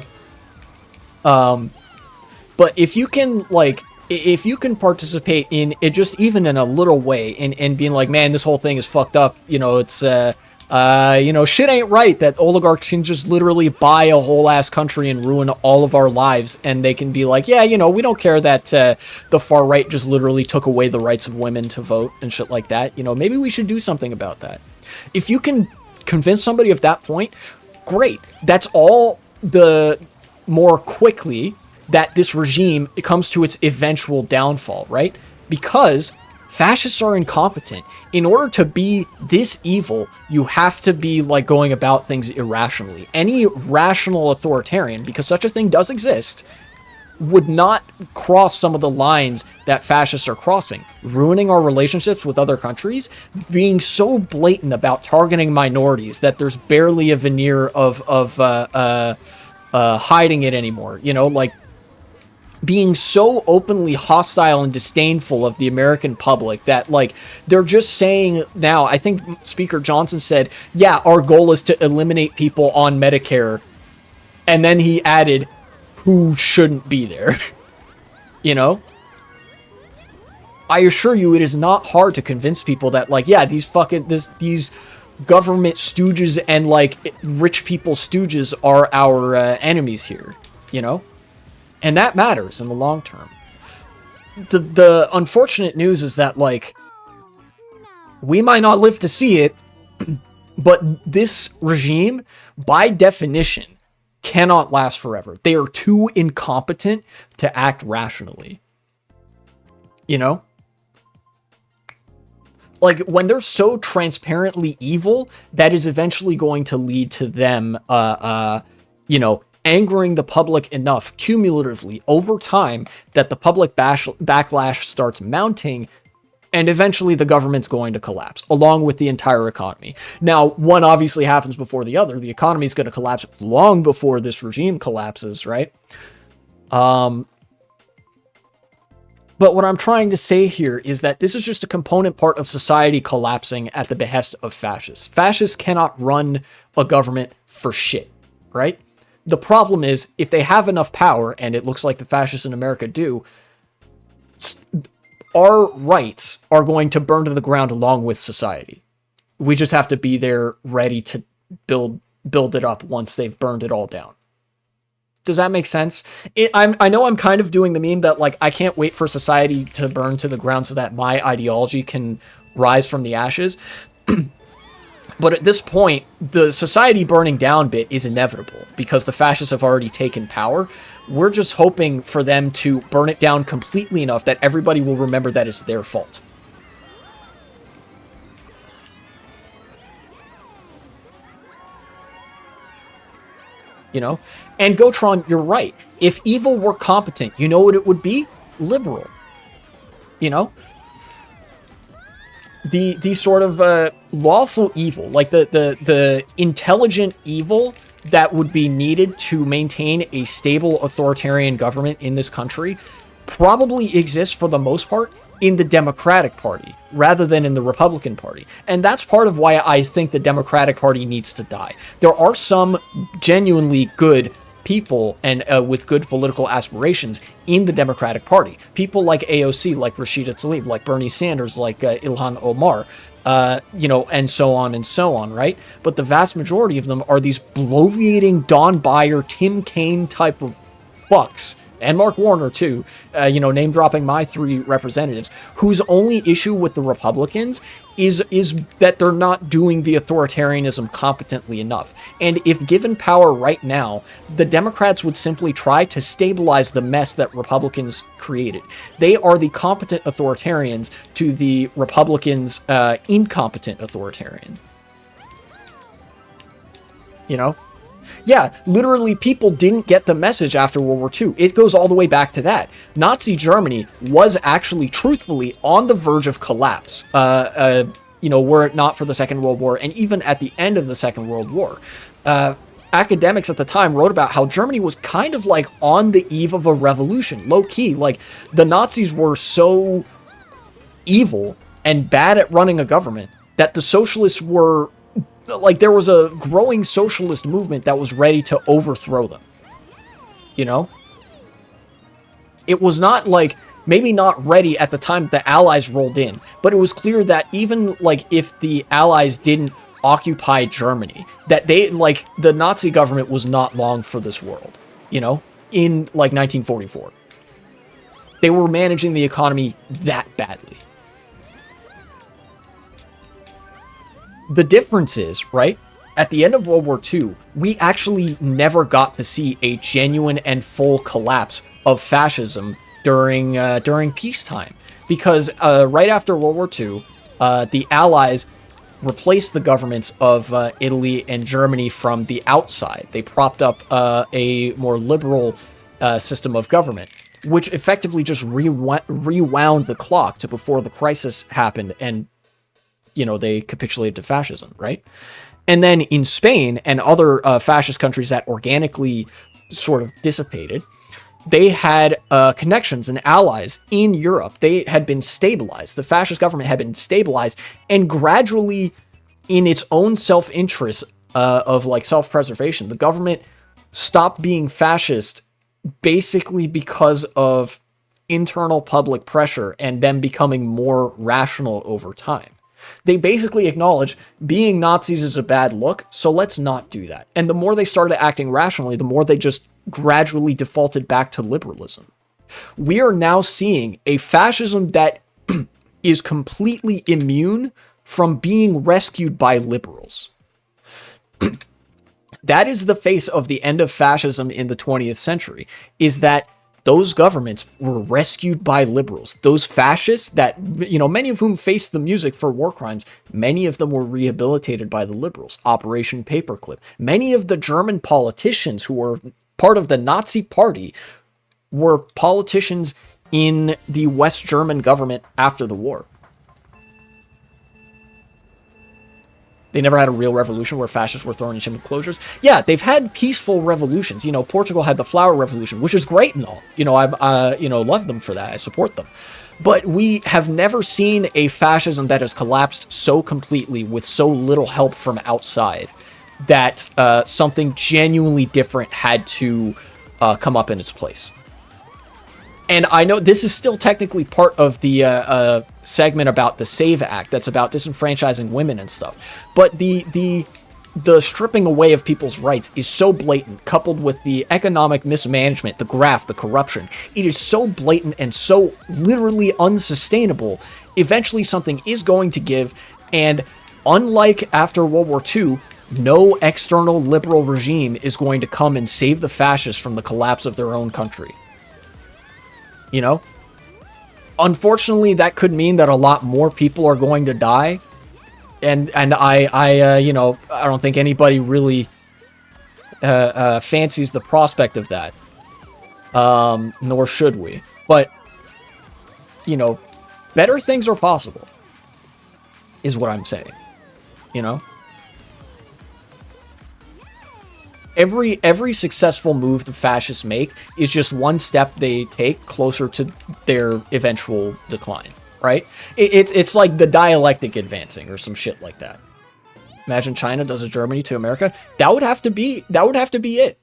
But if you can, like, if you can participate in it just even in a little way and being like, man, this whole thing is fucked up, you know, it's, you know, shit ain't right that oligarchs can just literally buy a whole ass country and ruin all of our lives. And they can be like, yeah, you know, we don't care that the far right just literally took away the rights of women to vote and shit like that. You know, maybe we should do something about that. If you can convince somebody of that point, great. That's all the more quickly that this regime comes to its eventual downfall, right? Because fascists are incompetent. In order to be this evil, you have to be like going about things irrationally. Any rational authoritarian, because such a thing does exist, would not cross some of the lines that fascists are crossing. Ruining our relationships with other countries, being so blatant about targeting minorities that there's barely a veneer of hiding it anymore. You know, like, being so openly hostile and disdainful of the American public that, like, they're just saying now, I think Speaker Johnson said, yeah, our goal is to eliminate people on Medicare. And then he added, who shouldn't be there. You know? I assure you, it is not hard to convince people that, like, yeah, these government stooges and, like, rich people stooges are our enemies here. You know? And that matters in the long term. The unfortunate news is that, like, we might not live to see it, but this regime, by definition, cannot last forever. They are too incompetent to act rationally. You know? Like, when they're so transparently evil, that is eventually going to lead to them, you know, angering the public enough cumulatively over time that the public backlash starts mounting, and eventually the government's going to collapse along with the entire economy. Now, one obviously happens before the other. The economy is going to collapse long before this regime collapses, right? But what I'm trying to say here is that this is just a component part of society collapsing at the behest of fascists. Fascists cannot run a government for shit, right? The problem is, if they have enough power, and it looks like the fascists in America do, our rights are going to burn to the ground along with society. We just have to be there ready to build it up once they've burned it all down. Does that make sense? I know I'm kind of doing the meme that, like, I can't wait for society to burn to the ground so that my ideology can rise from the ashes. But at this point, the society burning down bit is inevitable because the fascists have already taken power. We're just hoping for them to burn it down completely enough that everybody will remember that it's their fault. You know? And Gotron, you're right. If evil were competent, you know what it would be? Liberal. You know? The sort of lawful evil, like the intelligent evil that would be needed to maintain a stable authoritarian government in this country probably exists for the most part in the Democratic Party rather than in the Republican Party. And that's part of why I think the Democratic Party needs to die. There are some genuinely good people and with good political aspirations in the Democratic Party. People like AOC, like Rashida Tlaib, like Bernie Sanders, like Ilhan Omar, you know, and so on, right? But the vast majority of them are these bloviating Don Beyer, Tim Kaine type of fucks, and Mark Warner too, you know, name dropping my three representatives, whose only issue with the Republicans is that they're not doing the authoritarianism competently enough. And if given power right now, the Democrats would simply try to stabilize the mess that Republicans created. They are the competent authoritarians to the Republicans' incompetent authoritarian. You know? Yeah, literally people didn't get the message after World War II. It goes all the way back to that. Nazi Germany was actually, truthfully, on the verge of collapse, you know, were it not for the Second World War, and even at the end of the Second World War. Academics at the time wrote about how Germany was kind of like on the eve of a revolution, low-key. Like, the Nazis were so evil and bad at running a government that the socialists were... like, there was a growing socialist movement that was ready to overthrow them. You know? It was not, like, maybe not ready at the time the Allies rolled in, but it was clear that even, like, if the Allies didn't occupy Germany, that they, like, the Nazi government was not long for this world, you know? In, like, 1944. They were managing the economy that badly. The difference is, right, at the end of World War II, we actually never got to see a genuine and full collapse of fascism during peacetime. Because right after World War II, the Allies replaced the governments of Italy and Germany from the outside. They propped up a more liberal system of government, which effectively just rewound the clock to before the crisis happened and, you know, they capitulated to fascism, right? And then in Spain and other fascist countries that organically sort of dissipated, they had connections and allies in Europe. They had been stabilized. The fascist government had been stabilized, and gradually, in its own self-interest of like self-preservation, the government stopped being fascist basically because of internal public pressure and them becoming more rational over time. They basically acknowledge being Nazis is a bad look, so let's not do that. And the more they started acting rationally, the more they just gradually defaulted back to liberalism. We are now seeing a fascism that is completely immune from being rescued by liberals. That is the face of the end of fascism in the 20th century, is that those governments were rescued by liberals. Those fascists that, you know, many of whom faced the music for war crimes, many of them were rehabilitated by the liberals. Operation Paperclip. Many of the German politicians who were part of the Nazi party were politicians in the West German government after the war. They never had a real revolution where fascists were thrown into enclosures. Yeah, they've had peaceful revolutions. You know, Portugal had the Flower Revolution, which is great and all. You know, I love them for that. I support them. But we have never seen a fascism that has collapsed so completely with so little help from outside that something genuinely different had to come up in its place. And I know this is still technically part of the segment about the SAVE Act that's about disenfranchising women and stuff. But the stripping away of people's rights is so blatant, coupled with the economic mismanagement, the graft, the corruption. It is so blatant and so literally unsustainable. Eventually something is going to give, and unlike after World War II, No external liberal regime is going to come and save the fascists from the collapse of their own country. You know? Unfortunately, that could mean that a lot more people are going to die. And I you know, I don't think anybody really fancies the prospect of that. Nor should we. But, you know, better things are possible, is what I'm saying. You know? Every successful move the fascists make is just one step they take closer to their eventual decline, right? It's like the dialectic advancing or some shit like that. Imagine China does a Germany to America. That would have to be it.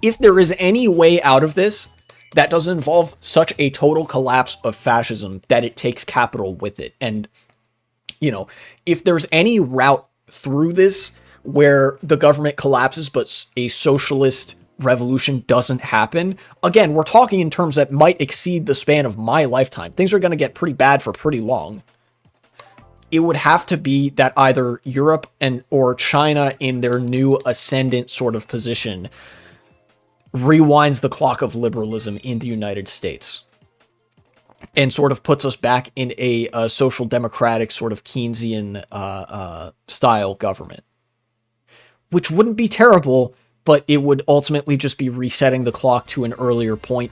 If there is any way out of this that doesn't involve such a total collapse of fascism that it takes capital with it, and, you know, if there's any route through this where the government collapses but a socialist revolution doesn't happen, again, we're talking in terms that might exceed the span of my lifetime. Things are going to get pretty bad for pretty long. It would have to be that either Europe or China, in their new ascendant sort of position, rewinds the clock of liberalism in the United States and sort of puts us back in a social democratic sort of Keynesian style government, which wouldn't be terrible, but it would ultimately just be resetting the clock to an earlier point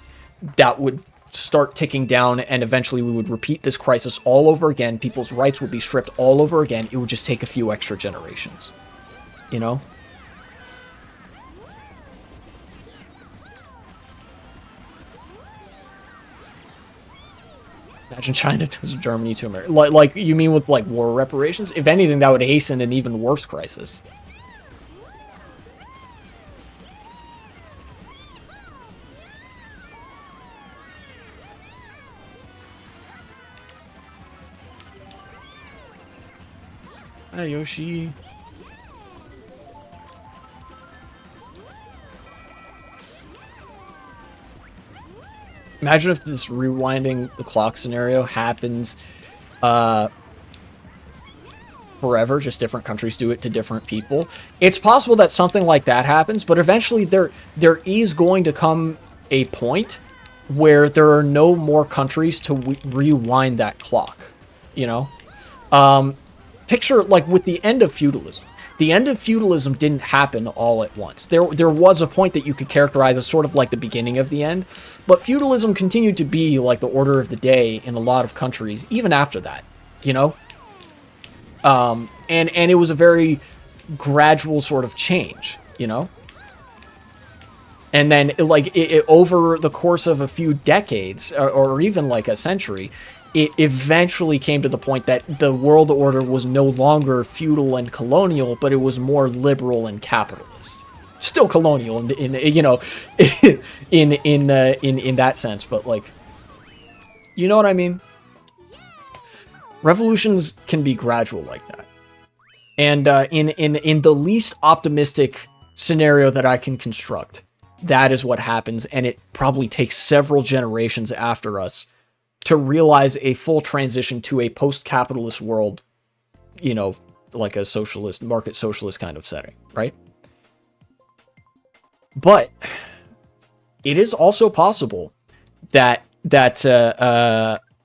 that would start ticking down, and eventually we would repeat this crisis all over again. People's rights would be stripped all over again. It would just take a few extra generations, you know? Imagine China does Germany to America. Like, you mean with, like, war reparations? If anything, that would hasten an even worse crisis. Hi, Yoshi. Imagine if this rewinding the clock scenario happens forever, just different countries do it to different people. It's possible that something like that happens, but eventually there is going to come a point where there are no more countries to rewind that clock, you know? Picture, like, with the end of feudalism. The end of feudalism didn't happen all at once. There was a point that you could characterize as sort of like the beginning of the end, but feudalism continued to be like the order of the day in a lot of countries, even after that, you know? And it was a very gradual sort of change, you know? And then, like, over the course of a few decades, or even like a century, it eventually came to the point that the world order was no longer feudal and colonial, but it was more liberal and capitalist. Still colonial, in you know, in that sense, but, like, you know what I mean? Revolutions can be gradual like that, and in the least optimistic scenario that I can construct, that is what happens, and it probably takes several generations after us to realize a full transition to a post-capitalist world, you know, like a socialist, market socialist kind of setting, right? But it is also possible that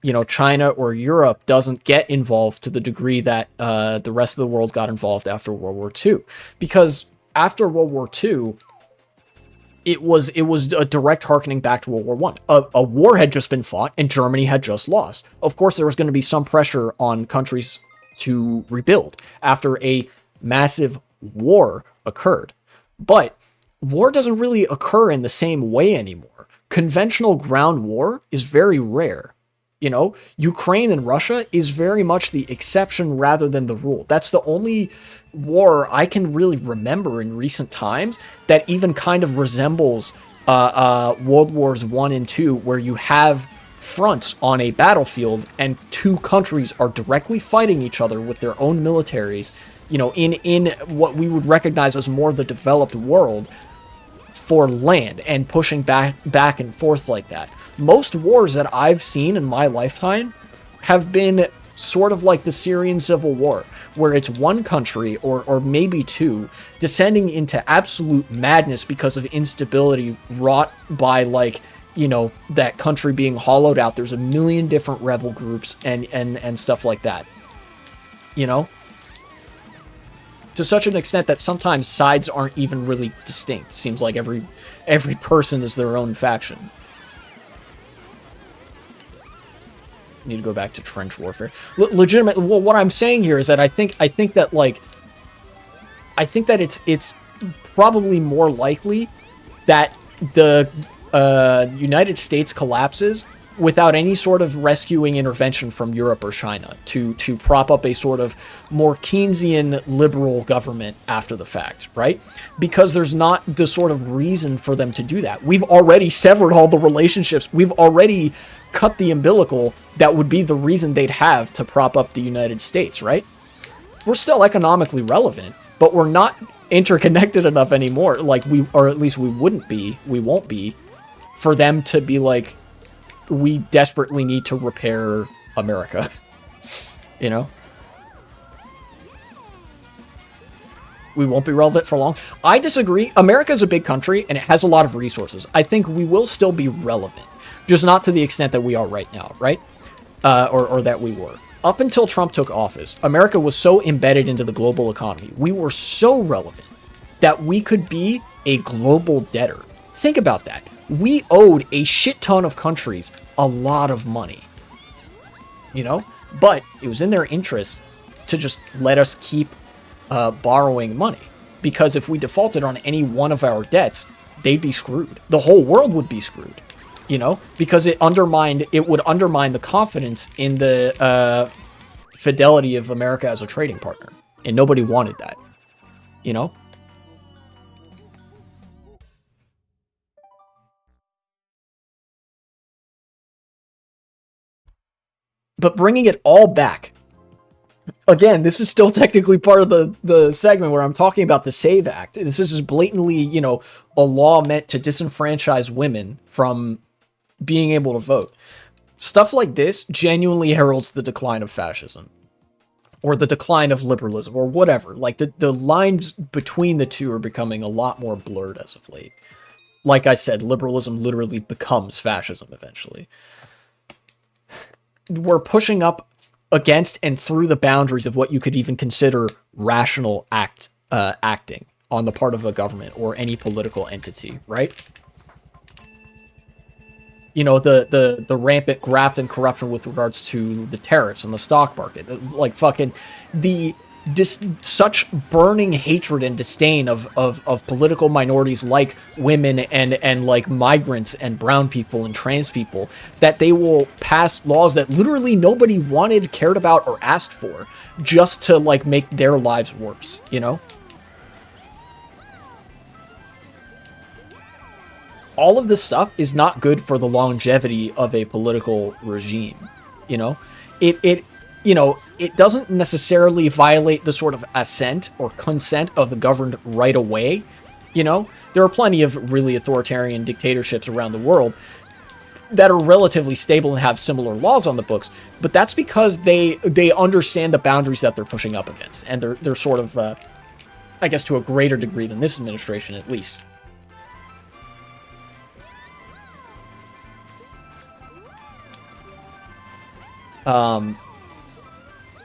you know, China or Europe doesn't get involved to the degree that the rest of the world got involved after World War II. Because after World War II, it was a direct harkening back to World War One. A war had just been fought, and Germany had just lost. Of course, there was going to be some pressure on countries to rebuild after a massive war occurred. But war doesn't really occur in the same way anymore. Conventional ground war is very rare. You know, Ukraine and Russia is very much the exception rather than the rule. That's the only war I can really remember in recent times that even kind of resembles World Wars I and II, where you have fronts on a battlefield and two countries are directly fighting each other with their own militaries, you know, in what we would recognize as more the developed world, for land, and pushing back and forth like that. Most wars that I've seen in my lifetime have been sort of like the Syrian civil war, where it's one country or maybe two descending into absolute madness because of instability wrought by like, you know, that country being hollowed out. There's a million different rebel groups and stuff like that, you know, to such an extent that sometimes sides aren't even really distinct. Seems like every person is their own faction. Need to go back to trench warfare. Legitimate. Well, what I'm saying here is that I think that it's probably more likely that the United States collapses without any sort of rescuing intervention from Europe or China to prop up a sort of more Keynesian liberal government after the fact, right? Because there's not the sort of reason for them to do that. We've already severed all the relationships. We've already cut the umbilical that would be the reason they'd have to prop up the United States, right? We're still economically relevant, but we're not interconnected enough anymore. Like or at least we won't be, for them to be like, we desperately need to repair America, you know? We won't be relevant for long. I disagree. America is a big country and it has a lot of resources. I think we will still be relevant, just not to the extent that we are right now, right? Or that we were. Up until Trump took office, America was so embedded into the global economy. We were so relevant that we could be a global debtor. Think about that. We owed a shit ton of countries a lot of money, you know? But it was in their interest to just let us keep borrowing money. Because if we defaulted on any one of our debts, they'd be screwed. The whole world would be screwed, you know? Because it would undermine the confidence in the fidelity of America as a trading partner. And nobody wanted that, you know? But bringing it all back, again, this is still technically part of the segment where I'm talking about the SAVE Act. This is blatantly, you know, a law meant to disenfranchise women from being able to vote. Stuff like this genuinely heralds the decline of fascism or the decline of liberalism or whatever. Like the lines between the two are becoming a lot more blurred as of late. Like I said, liberalism literally becomes fascism eventually. We're pushing up against and through the boundaries of what you could even consider rational acting on the part of a government or any political entity, right? You know, the rampant graft and corruption with regards to the tariffs and the stock market, like fucking such burning hatred and disdain of political minorities like women and like migrants and brown people and trans people, that they will pass laws that literally nobody wanted, cared about, or asked for just to like make their lives worse, you know? All of this stuff is not good for the longevity of a political regime, you know? You know, it doesn't necessarily violate the sort of assent or consent of the governed right away. You know, there are plenty of really authoritarian dictatorships around the world that are relatively stable and have similar laws on the books, but that's because they understand the boundaries that they're pushing up against, and they're sort of, I guess, to a greater degree than this administration, at least.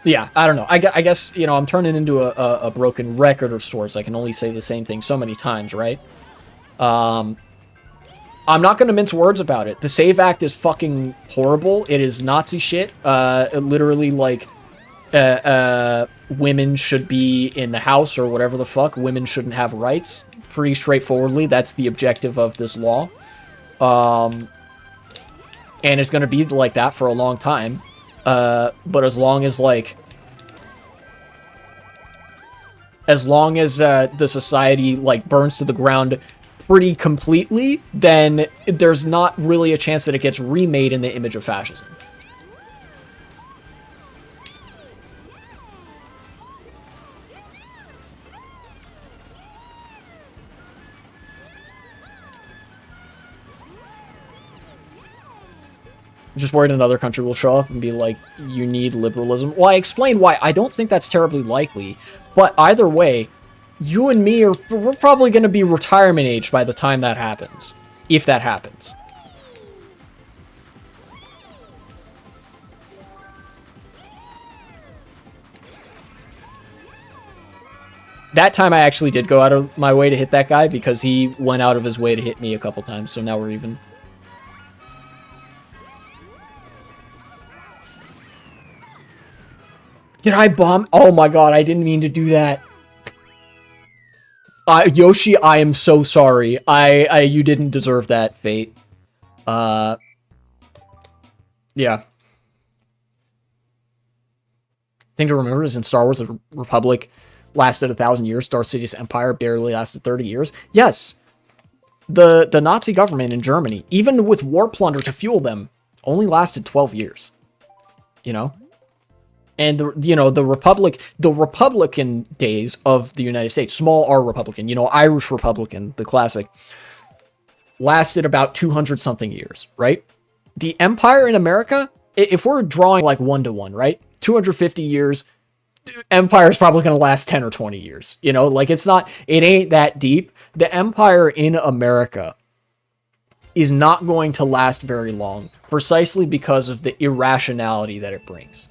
Yeah, I don't know. I guess, you know, I'm turning into a broken record of sorts. I can only say the same thing so many times, right? I'm not going to mince words about it. The SAVE Act is fucking horrible. It is Nazi shit. Literally, like, women should be in the house or whatever the fuck. Women shouldn't have rights. Pretty straightforwardly, that's the objective of this law. And it's going to be like that for a long time. But as long as, like, the society, like, burns to the ground pretty completely, then there's not really a chance that it gets remade in the image of fascism. Just worried another country will show up and be like, you need liberalism. Well, I explained why. I don't think that's terribly likely. But either way, you and me we're probably going to be retirement age by the time that happens. If that happens. That time I actually did go out of my way to hit that guy because he went out of his way to hit me a couple times. So now we're even. Did I bomb? Oh my god, I didn't mean to do that. Yoshi, I am so sorry. You didn't deserve that, Fate. Yeah. Thing to remember is in Star Wars, the Republic lasted 1,000 years. Star City's empire barely lasted 30 years. Yes. The Nazi government in Germany, even with war plunder to fuel them, only lasted 12 years. You know? And the Republican days of the United States, small R Republican, Irish Republican, the classic, lasted about 200 something years, right? The empire in America, if we're drawing like 1-to-1, right? 250 years, empire is probably going to last 10 or 20 years, like it ain't that deep. The empire in America is not going to last very long precisely because of the irrationality that it brings,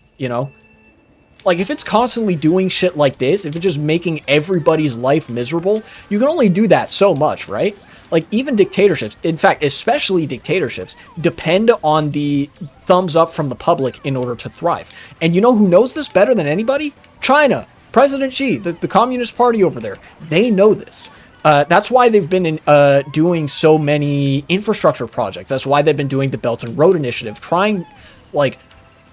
Like, if it's constantly doing shit like this, if it's just making everybody's life miserable, you can only do that so much, right? Like, even dictatorships, in fact, especially dictatorships, depend on the thumbs up from the public in order to thrive. And you know who knows this better than anybody? China. President Xi, the Communist Party over there. They know this. That's why they've been doing so many infrastructure projects. That's why they've been doing the Belt and Road Initiative, trying, like,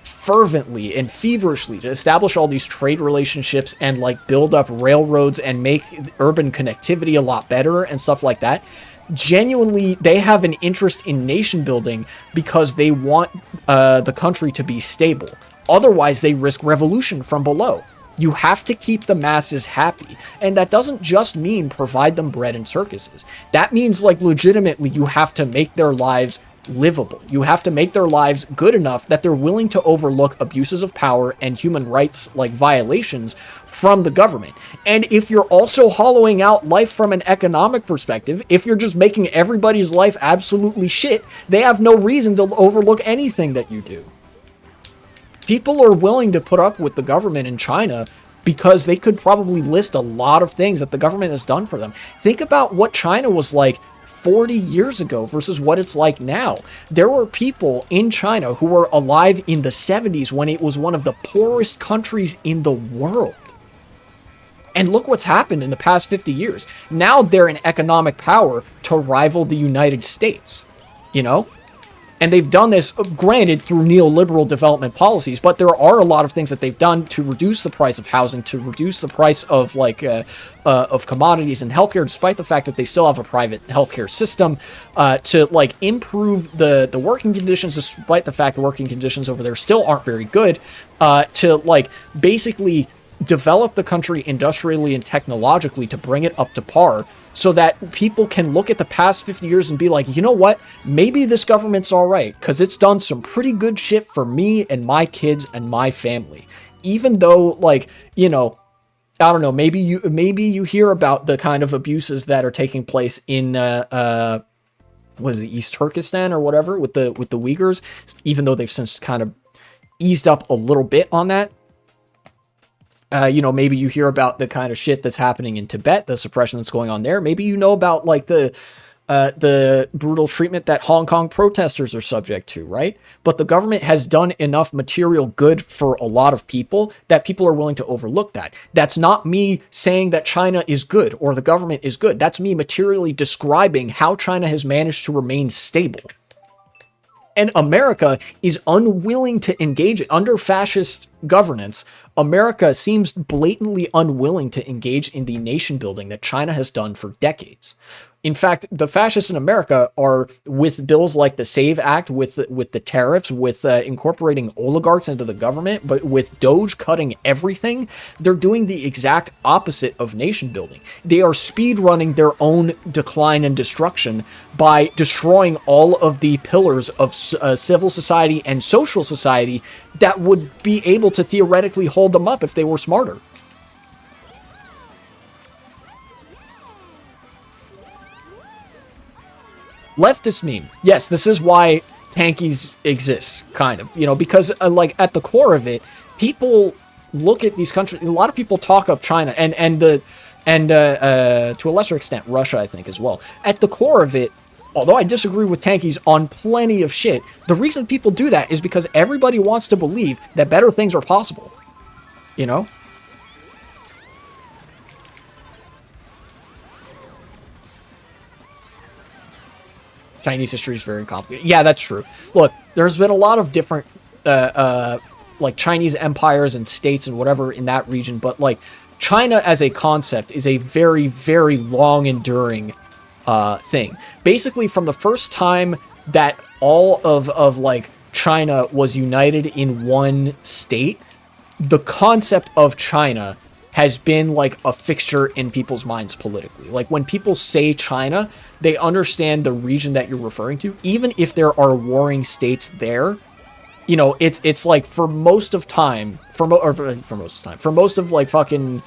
fervently and feverishly to establish all these trade relationships and like build up railroads and make urban connectivity a lot better and stuff like that. Genuinely, they have an interest in nation building because they want the country to be stable. Otherwise, they risk revolution from below. You have to keep the masses happy. And that doesn't just mean provide them bread and circuses. That means, like, legitimately, you have to make their lives livable. You have to make their lives good enough that they're willing to overlook abuses of power and human rights like violations from the government. And if you're also hollowing out life from an economic perspective, if you're just making everybody's life absolutely shit, they have no reason to overlook anything that you do. People are willing to put up with the government in China because they could probably list a lot of things that the government has done for them. Think about what China was like 40 years ago versus what it's like now. There were people in China who were alive in the 70s when it was one of the poorest countries in the world. And look what's happened in the past 50 years. Now they're an economic power to rival the United States, And they've done this, granted, through neoliberal development policies, but there are a lot of things that they've done to reduce the price of housing, to reduce the price of of commodities and healthcare, despite the fact that they still have a private healthcare system, to improve the working conditions, despite the fact the working conditions over there still aren't very good, to basically develop the country industrially and technologically to bring it up to par, so that people can look at the past 50 years and be like, you know what? Maybe this government's all right, because it's done some pretty good shit for me and my kids and my family. Even though, I don't know, maybe you hear about the kind of abuses that are taking place in, what is it, East Turkestan or whatever, with the Uyghurs, even though they've since kind of eased up a little bit on that. Maybe you hear about the kind of shit that's happening in Tibet, the suppression that's going on there. Maybe you know about the brutal treatment that Hong Kong protesters are subject to, right? But the government has done enough material good for a lot of people that people are willing to overlook that. That's not me saying that China is good or the government is good. That's me materially describing how China has managed to remain stable. And America is unwilling to engage it under fascist, governance, America seems blatantly unwilling to engage in the nation building that China has done for decades. In fact, the fascists in America are, with bills like the SAVE Act, with the tariffs, with incorporating oligarchs into the government, but with Doge cutting everything, they're doing the exact opposite of nation building. They are speed running their own decline and destruction by destroying all of the pillars of civil society and social society that would be able to theoretically hold them up if they were smarter. Leftist meme. Yes, this is why tankies exist, kind of. You know, because, like, at the core of it, people look at these countries... A lot of people talk up China, and to a lesser extent, Russia, I think, as well. At the core of it, although I disagree with tankies on plenty of shit, the reason people do that is because everybody wants to believe that better things are possible. You know? Chinese history is very complicated. Yeah, that's true. Look, there's been a lot of different, like, Chinese empires and states and whatever in that region, but, like, China as a concept is a very, very long-enduring thing. Basically, from the first time that all of like, China was united in one state, the concept of China has been like a fixture in people's minds politically. Like, when people say China, they understand the region that you're referring to, even if there are warring states there. You know, it's like, for most of time, for most of like fucking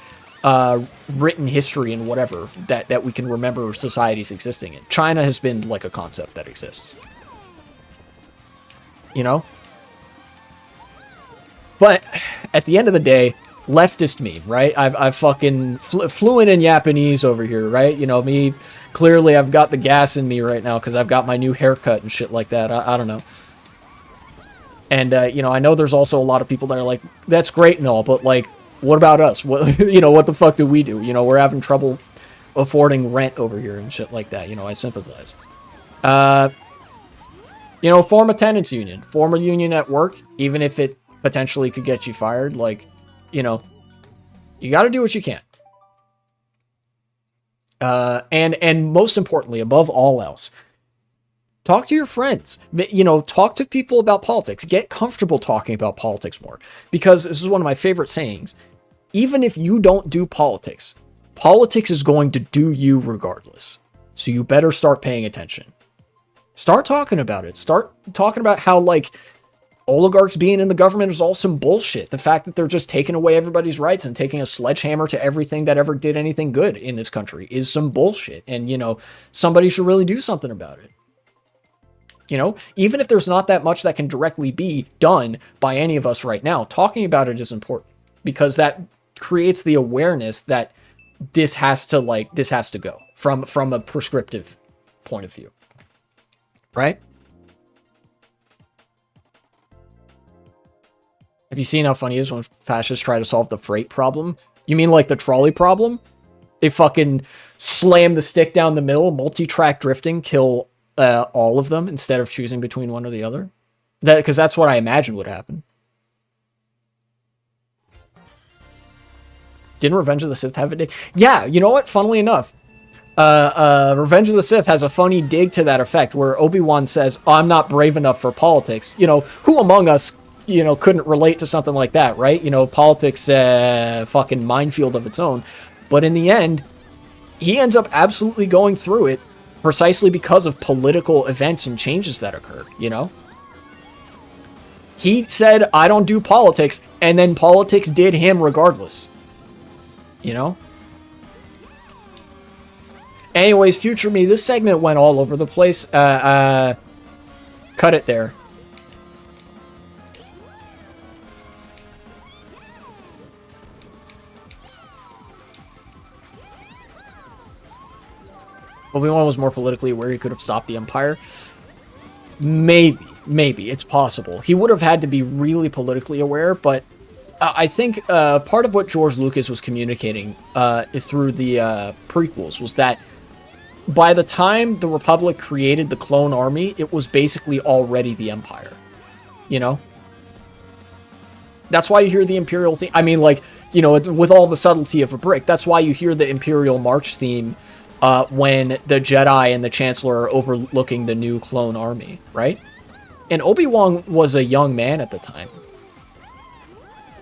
written history and whatever that we can remember societies existing in, China has been like a concept that exists. You know? But at the end of the day, leftist meme, right? I've fucking fluent in Japanese over here, right? You know, me, clearly I've got the gas in me right now because I've got my new haircut and shit like that. I don't know. And, you know, I know there's also a lot of people that are like, that's great and all, but, like, what about us? What, you know, what the fuck do we do? You know, we're having trouble affording rent over here and shit like that. You know, I sympathize. You know, form a tenants union. Form a union at work, even if it potentially could get you fired. Like, you know, you got to do what you can. And most importantly, above all else, talk to your friends. You know, talk to people about politics. Get comfortable talking about politics more. Because this is one of my favorite sayings. Even if you don't do politics, politics is going to do you regardless. So you better start paying attention. Start talking about it. Start talking about how, like, oligarchs being in the government is all some bullshit. The fact that they're just taking away everybody's rights and taking a sledgehammer to everything that ever did anything good in this country is some bullshit. And, you know, somebody should really do something about it. You know, even if there's not that much that can directly be done by any of us right now, talking about it is important because that creates the awareness that this has to go from a prescriptive point of view. Right? Have you seen how funny it is when fascists try to solve the freight problem? You mean like the trolley problem? They fucking slam the stick down the middle, multi-track drifting, kill all of them instead of choosing between one or the other? Because that's what I imagine would happen. Didn't Revenge of the Sith have a dig? Yeah, you know what? Funnily enough, Revenge of the Sith has a funny dig to that effect where Obi-Wan says, oh, I'm not brave enough for politics. You know, who among us, you know, couldn't relate to something like that, right? You know, politics, fucking minefield of its own. But in the end, he ends up absolutely going through it precisely because of political events and changes that occurred, you know? He said, I don't do politics, and then politics did him regardless. You know? Anyways, future me, this segment went all over the place. Cut it there. Obi-Wan was more politically aware. He could have stopped the Empire. Maybe. It's possible. He would have had to be really politically aware, but I think part of what George Lucas was communicating through the prequels was that by the time the Republic created the clone army, it was basically already the Empire. You know? That's why you hear the Imperial theme. I mean, like, you know, with all the subtlety of a brick, that's why you hear the Imperial March theme when the Jedi and the Chancellor are overlooking the new clone army, right? And Obi-Wan was a young man at the time.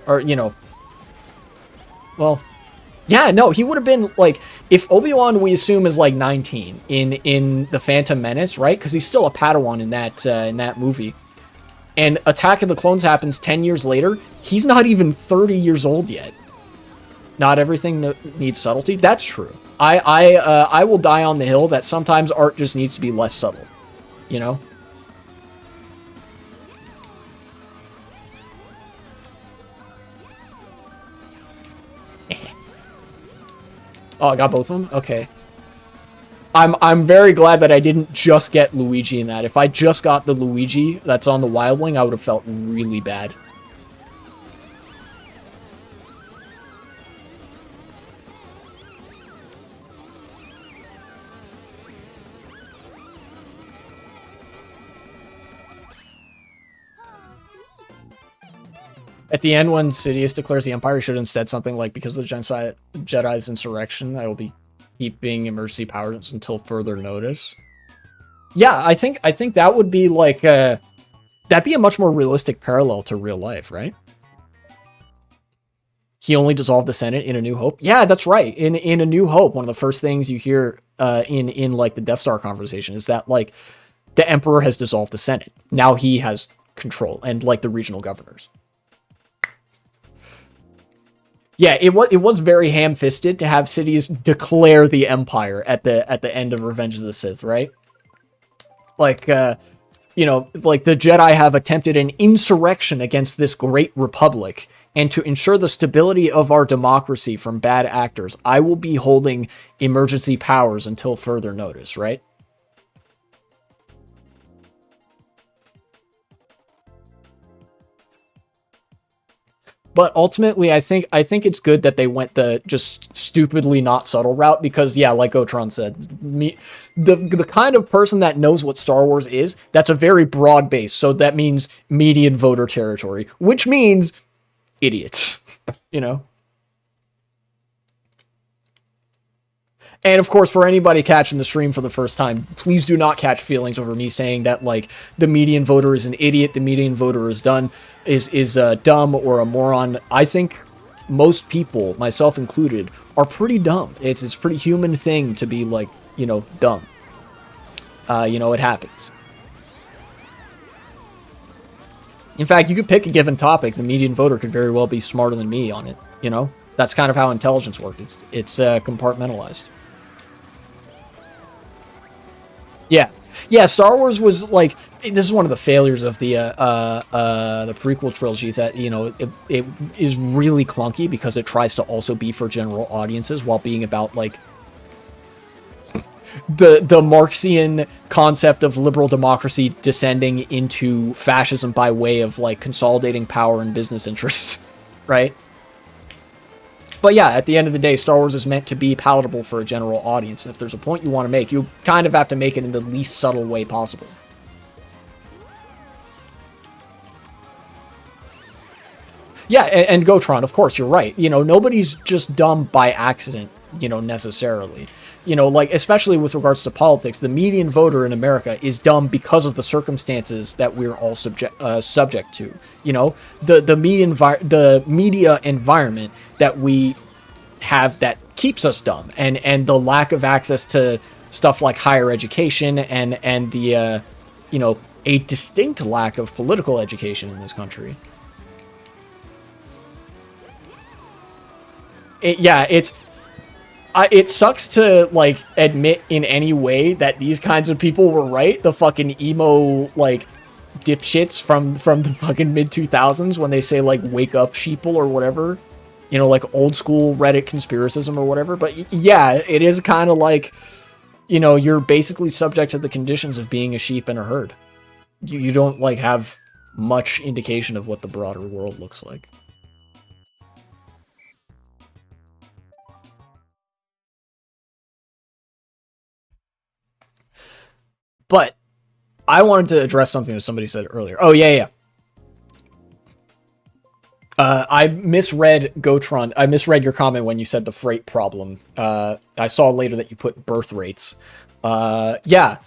Or, you know, well, yeah, no, he would have been, like, if Obi-Wan, we assume, is, like, 19 in The Phantom Menace, right? Because he's still a Padawan in that movie. And Attack of the Clones happens 10 years later. He's not even 30 years old yet. Not everything needs subtlety. That's true. I will die on the hill that sometimes art just needs to be less subtle. You know? Oh, I got both of them? Okay. I'm very glad that I didn't just get Luigi in that. If I just got the Luigi that's on the Wild Wing, I would have felt really bad. At the end, when Sidious declares the Empire, should instead something like, because of the Jedi's insurrection, I will be keeping emergency powers until further notice. Yeah, I think that would be like that'd be a much more realistic parallel to real life, right? He only dissolved the Senate in A New Hope. Yeah, that's right. In A New Hope, one of the first things you hear in like the Death Star conversation is that like the Emperor has dissolved the Senate. Now he has control, and like the regional governors. Yeah, it was very ham-fisted to have Sidious declare the Empire at the end of Revenge of the Sith, right? Like, you know, like the Jedi have attempted an insurrection against this great republic, and to ensure the stability of our democracy from bad actors, I will be holding emergency powers until further notice, right? But ultimately, I think it's good that they went the just stupidly not subtle route because yeah, like Otron said, the kind of person that knows what Star Wars is, that's a very broad base. So that means median voter territory, which means idiots, you know. And of course, for anybody catching the stream for the first time, please do not catch feelings over me saying that like the median voter is an idiot, the median voter is dumb or a moron. I think most people, myself included, are pretty dumb. It's a pretty human thing to be like, you know, dumb. You know, it happens. In fact, you could pick a given topic. The median voter could very well be smarter than me on it. You know, that's kind of how intelligence works. It's compartmentalized. Yeah. Yeah, Star Wars was like this is one of the failures of the prequel trilogies that, you know, it is really clunky because it tries to also be for general audiences while being about like the Marxian concept of liberal democracy descending into fascism by way of like consolidating power and business interests, right? But yeah, at the end of the day, Star Wars is meant to be palatable for a general audience. If there's a point you want to make, you kind of have to make it in the least subtle way possible. Yeah, and Gotron, of course, you're right. You know, nobody's just dumb by accident, you know, necessarily. You know, like, especially with regards to politics, the median voter in America is dumb because of the circumstances that we're all subject to. You know, the media environment that we have that keeps us dumb, and the lack of access to stuff like higher education and the you know, a distinct lack of political education in this country. It sucks to like admit in any way that these kinds of people were right. The fucking emo like dipshits from the fucking mid 2000s when they say like wake up sheeple or whatever, you know, like old school Reddit conspiracism or whatever. But yeah, it is kind of like, you know, you're basically subject to the conditions of being a sheep in a herd. You don't like have much indication of what the broader world looks like. But I wanted to address something that somebody said earlier. Oh, yeah, yeah. I misread Gotron. I misread your comment when you said the freight problem. I saw later that you put birth rates. Yeah.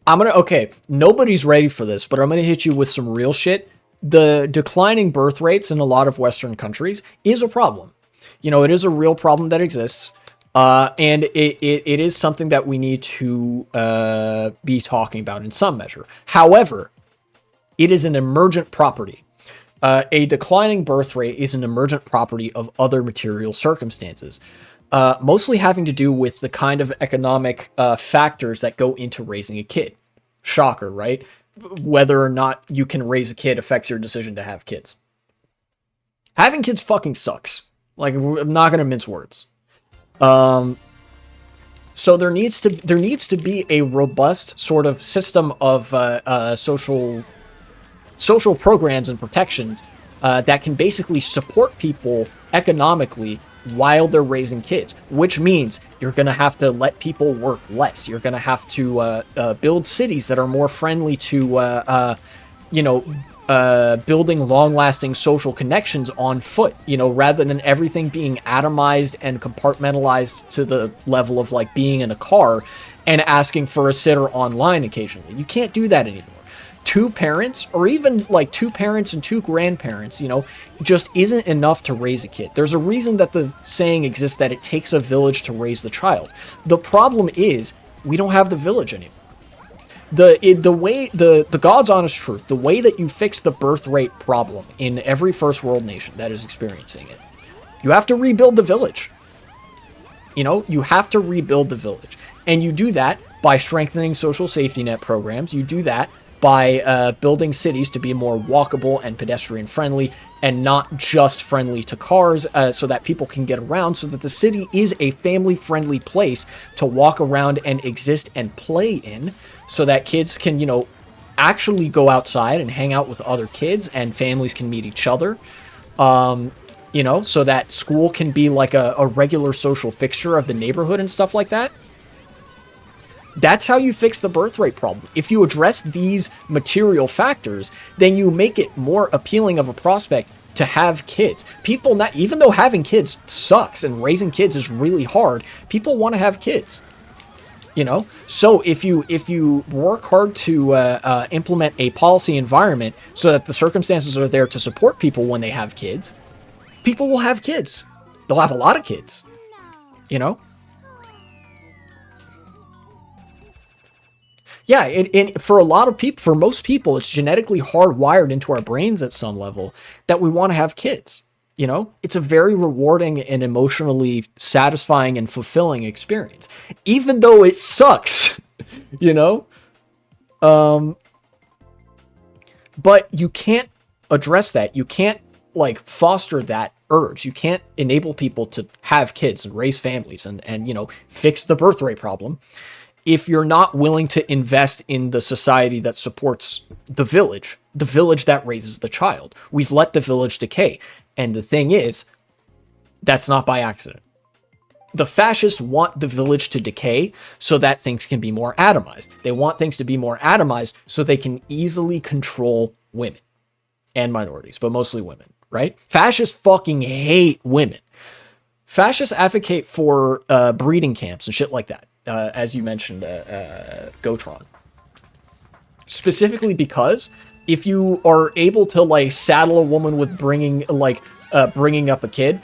Okay, nobody's ready for this, but I'm gonna hit you with some real shit. The declining birth rates in a lot of Western countries is a problem. It is a real problem that exists. And it is something that we need to be talking about in some measure. However, it is an emergent property. A declining birth rate is an emergent property of other material circumstances, mostly having to do with the kind of economic factors that go into raising a kid. Shocker, right? Whether or not you can raise a kid affects your decision to have kids. Having kids fucking sucks. Like, I'm not gonna mince words. So there needs to be a robust sort of system of social programs and protections that can basically support people economically while they're raising kids, which means you're going to have to let people work less. You're going to have to build cities that are more friendly to, building long-lasting social connections on foot, rather than everything being atomized and compartmentalized to the level of like being in a car and asking for a sitter online occasionally. You can't do that anymore. Two parents, or even like two parents and two grandparents, just isn't enough to raise a kid. There's a reason that the saying exists that it takes a village to raise the child. The problem is we don't have the village anymore. The God's honest truth, the way that you fix the birth rate problem in every first world nation that is experiencing it, you have to rebuild the village. You have to rebuild the village. And you do that by strengthening social safety net programs. You do that by building cities to be more walkable and pedestrian friendly and not just friendly to cars, so that people can get around, so that the city is a family friendly place to walk around and exist and play in, so that kids can, actually go outside and hang out with other kids and families can meet each other. So that school can be like a regular social fixture of the neighborhood and stuff like that. That's how you fix the birth rate problem. If you address these material factors, then you make it more appealing of a prospect to have kids. People, not even though having kids sucks and raising kids is really hard, people want to have kids. So if you work hard to implement a policy environment so that the circumstances are there to support people when they have kids, people will have kids. They'll have a lot of kids. Yeah, for a lot of people, for most people, it's genetically hardwired into our brains at some level that we want to have kids. It's a very rewarding and emotionally satisfying and fulfilling experience, even though it sucks, But you can't address that. You can't foster that urge. You can't enable people to have kids and raise families and fix the birth rate problem if you're not willing to invest in the society that supports the village that raises the child. We've let the village decay. And the thing is, that's not by accident. The fascists want the village to decay so that things can be more atomized. They want things to be more atomized so they can easily control women and minorities, but mostly women, right? Fascists fucking hate women. Fascists advocate for breeding camps and shit like that. As you mentioned, Gotron. Specifically because if you are able to saddle a woman with bringing up a kid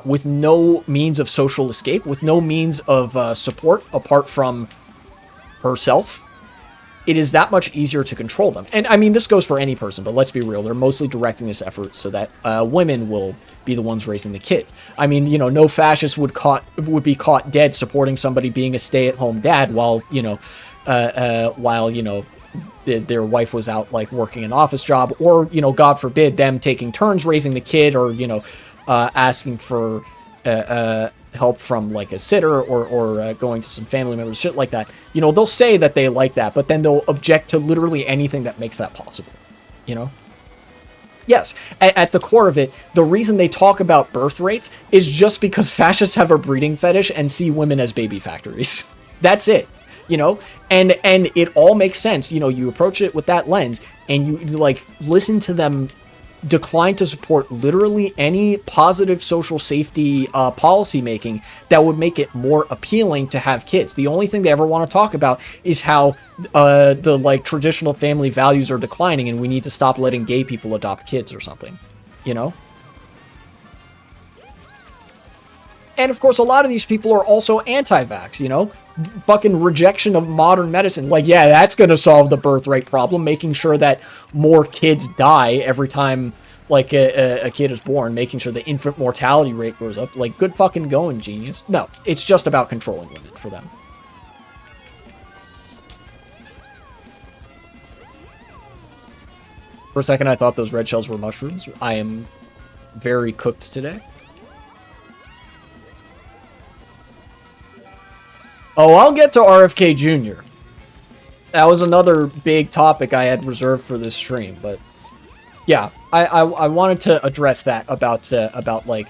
with no means of social escape, with no means of support apart from herself, it is that much easier to control them. And I mean, this goes for any person, but let's be real. They're mostly directing this effort so that women will be the ones raising the kids. I mean, no fascist would be caught dead supporting somebody being a stay-at-home dad while their wife was out working an office job, or God forbid them taking turns raising the kid, or asking for help from a sitter or going to some family members, shit like that. They'll say that they like that, but then they'll object to literally anything that makes that possible. Yes, at the core of it, the reason they talk about birth rates is just because fascists have a breeding fetish and see women as baby factories. That's it. And it all makes sense. You approach it with that lens and you listen to them declined to support literally any positive social safety policy making that would make it more appealing to have kids. The only thing they ever want to talk about is how the like traditional family values are declining and we need to stop letting gay people adopt kids or something, you know? And of course, a lot of these people are also anti-vax, you know? Fucking rejection of modern medicine. Like, yeah, that's going to solve the birth rate problem, making sure that more kids die every time, like, a kid is born, making sure the infant mortality rate goes up. Like, good fucking going, genius. No, it's just about controlling women for them. For a second, I thought those red shells were mushrooms. I am very cooked today. Oh, I'll get to RFK Jr. That was another big topic I had reserved for this stream, but yeah, I wanted to address that about like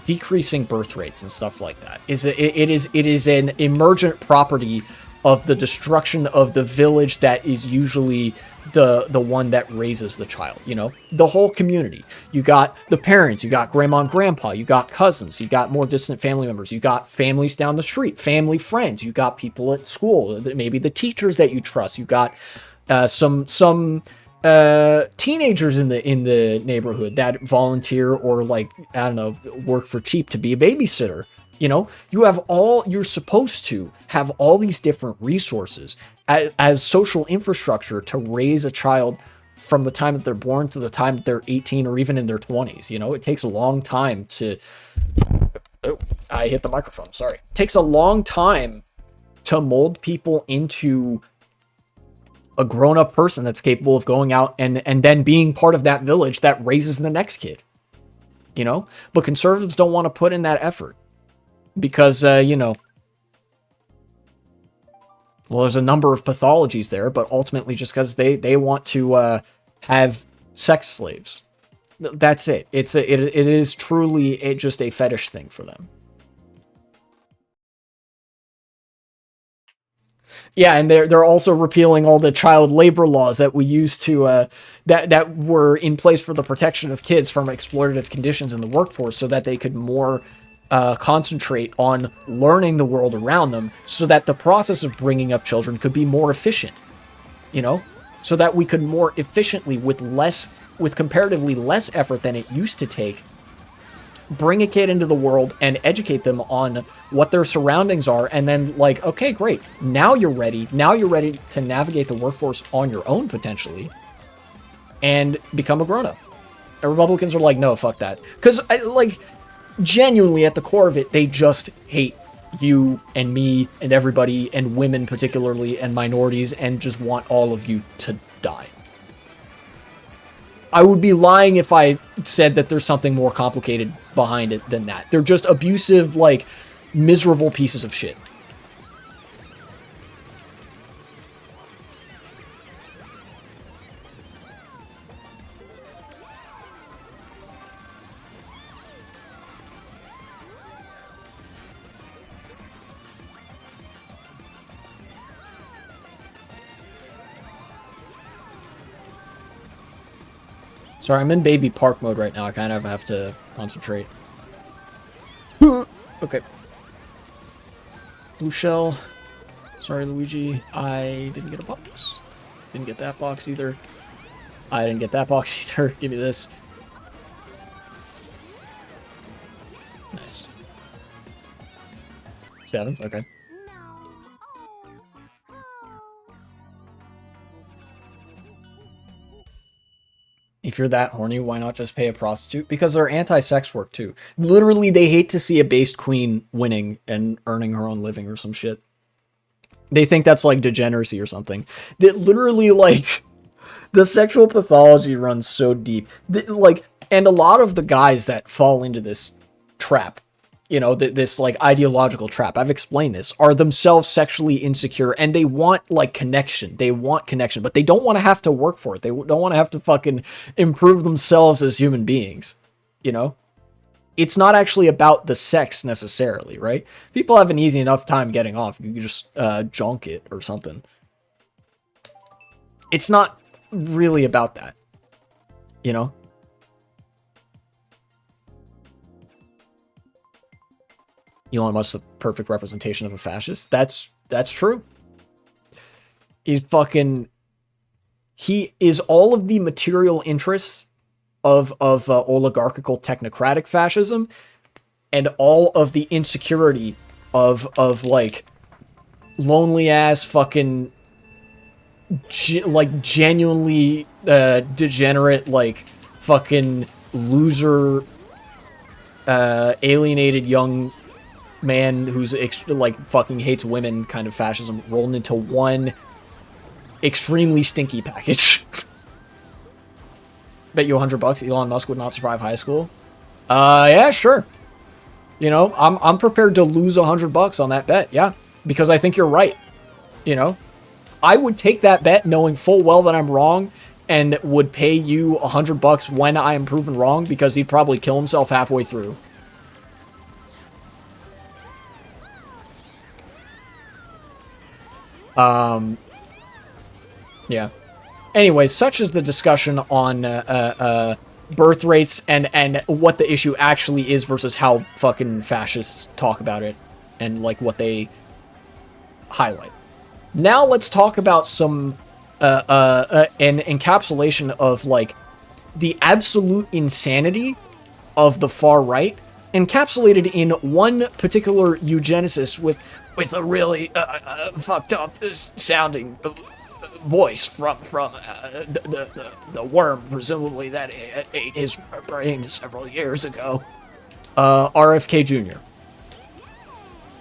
decreasing birth rates and stuff like that. It is an emergent property of the destruction of the village that is usually the one that raises the child, you know, the whole community. You got the parents, you got grandma and grandpa, you got cousins, you got more distant family members, you got families down the street, family friends, you got people at school, maybe the teachers that you trust, you got some teenagers in the neighborhood that volunteer or, like, I don't know, work for cheap to be a babysitter. You know, you're supposed to have all these different resources as social infrastructure to raise a child from the time that they're born to the time that they're 18 or even in their 20s. You know, it takes a long time to... Oh, I hit the microphone, sorry. It takes a long time to mold people into a grown-up person that's capable of going out and then being part of that village that raises the next kid. You know? But conservatives don't want to put in that effort. Because, you know, well, there's a number of pathologies there, but ultimately just because they want to have sex slaves. That's it. It is truly just a fetish thing for them. Yeah, and they're also repealing all the child labor laws that we used to that were in place for the protection of kids from exploitative conditions in the workforce, so that they could more concentrate on learning the world around them, so that the process of bringing up children could be more efficient, you know, so that we could more efficiently, with comparatively less effort than it used to take, bring a kid into the world and educate them on what their surroundings are, and then, like, okay, great, now you're ready to navigate the workforce on your own, potentially, and become a grown-up. And Republicans are like, no, fuck that. Because, like, genuinely, at the core of it, they just hate you and me and everybody, and women particularly, and minorities, and just want all of you to die. I would be lying if I said that there's something more complicated behind it than that. They're just abusive, like, miserable pieces of shit. Sorry, I'm in baby park mode right now. I kind of have to concentrate. Okay. Blue shell. Sorry, Luigi. I didn't get a box. Didn't get that box either. I didn't get that box either. Give me this. Nice. 7? Okay. If you're that horny, why not just pay a prostitute? Because they're anti-sex work, too. Literally, they hate to see a based queen winning and earning her own living or some shit. They think that's, like, degeneracy or something. That literally, like, the sexual pathology runs so deep. Like, and a lot of the guys that fall into this trap, you know, this, like, ideological trap, I've explained this, are themselves sexually insecure, and they want, like, connection. They want connection, but they don't want to have to work for it. They don't want to have to fucking improve themselves as human beings, you know? It's not actually about the sex, necessarily, right? People have an easy enough time getting off. You can just junk it or something. It's not really about that. you know? Elon Musk's the perfect representation of a fascist. That's true. He is all of the material interests of oligarchical technocratic fascism, and all of the insecurity of like lonely ass fucking like genuinely degenerate, like fucking loser alienated young man who's like fucking hates women kind of fascism rolled into one extremely stinky package. Bet you $100 Elon Musk would not survive high school. Yeah, sure. You know, I'm prepared to lose $100 on that bet. Yeah, because I think you're right. You know, I would take that bet knowing full well that I'm wrong, and would pay you $100 when I am proven wrong, because he'd probably kill himself halfway through. Yeah. Anyway, such is the discussion on birth rates and what the issue actually is versus how fucking fascists talk about it and like what they highlight. Now let's talk about some an encapsulation of like the absolute insanity of the far right, encapsulated in one particular eugenicist with a really fucked up sounding voice from the worm, presumably, that ate his brain several years ago. RFK Jr.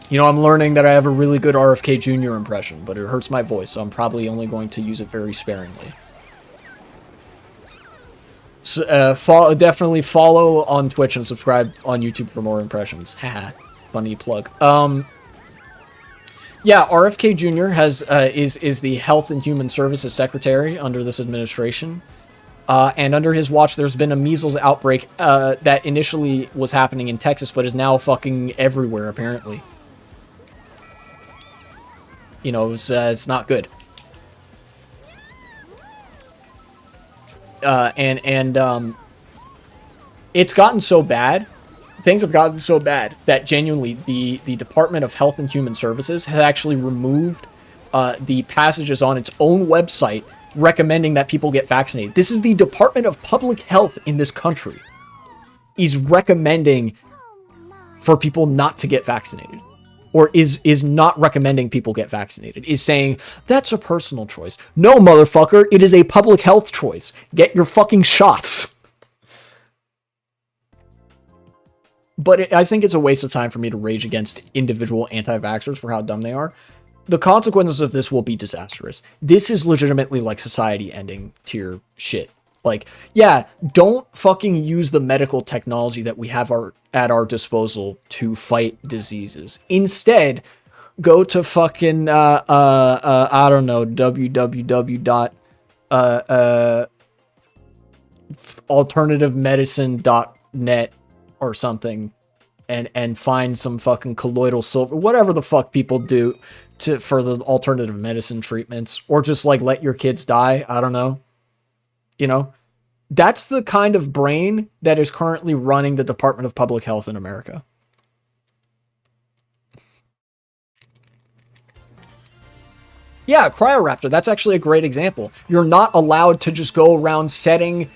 You know, I'm learning that I have a really good RFK Jr. impression, but it hurts my voice, so I'm probably only going to use it very sparingly. So, definitely follow on Twitch and subscribe on YouTube for more impressions. Haha, funny plug. Yeah, RFK Jr. is the Health and Human Services Secretary under this administration. And under his watch, there's been a measles outbreak that initially was happening in Texas, but is now fucking everywhere, apparently. You know, it's not good. It's gotten so bad. Things have gotten so bad that genuinely the Department of Health and Human Services has actually removed the passages on its own website recommending that people get vaccinated. This is the Department of Public Health in this country is recommending for people not to get vaccinated, or is not recommending people get vaccinated, is saying that's a personal choice. No, motherfucker, it is a public health choice. Get your fucking shots. But I think it's a waste of time for me to rage against individual anti-vaxxers for how dumb they are. The consequences of this will be disastrous. This is legitimately like society-ending tier shit. Like, yeah, don't fucking use the medical technology that we have at our disposal to fight diseases. Instead, go to fucking, I don't know, www.alternativemedicine.net or something, and find some fucking colloidal silver, whatever the fuck people do for the alternative medicine treatments, or just like let your kids die. I don't know. You know, that's the kind of brain that is currently running the Department of Public Health in America. Yeah, Cryoraptor, that's actually a great example. You're not allowed to just go around setting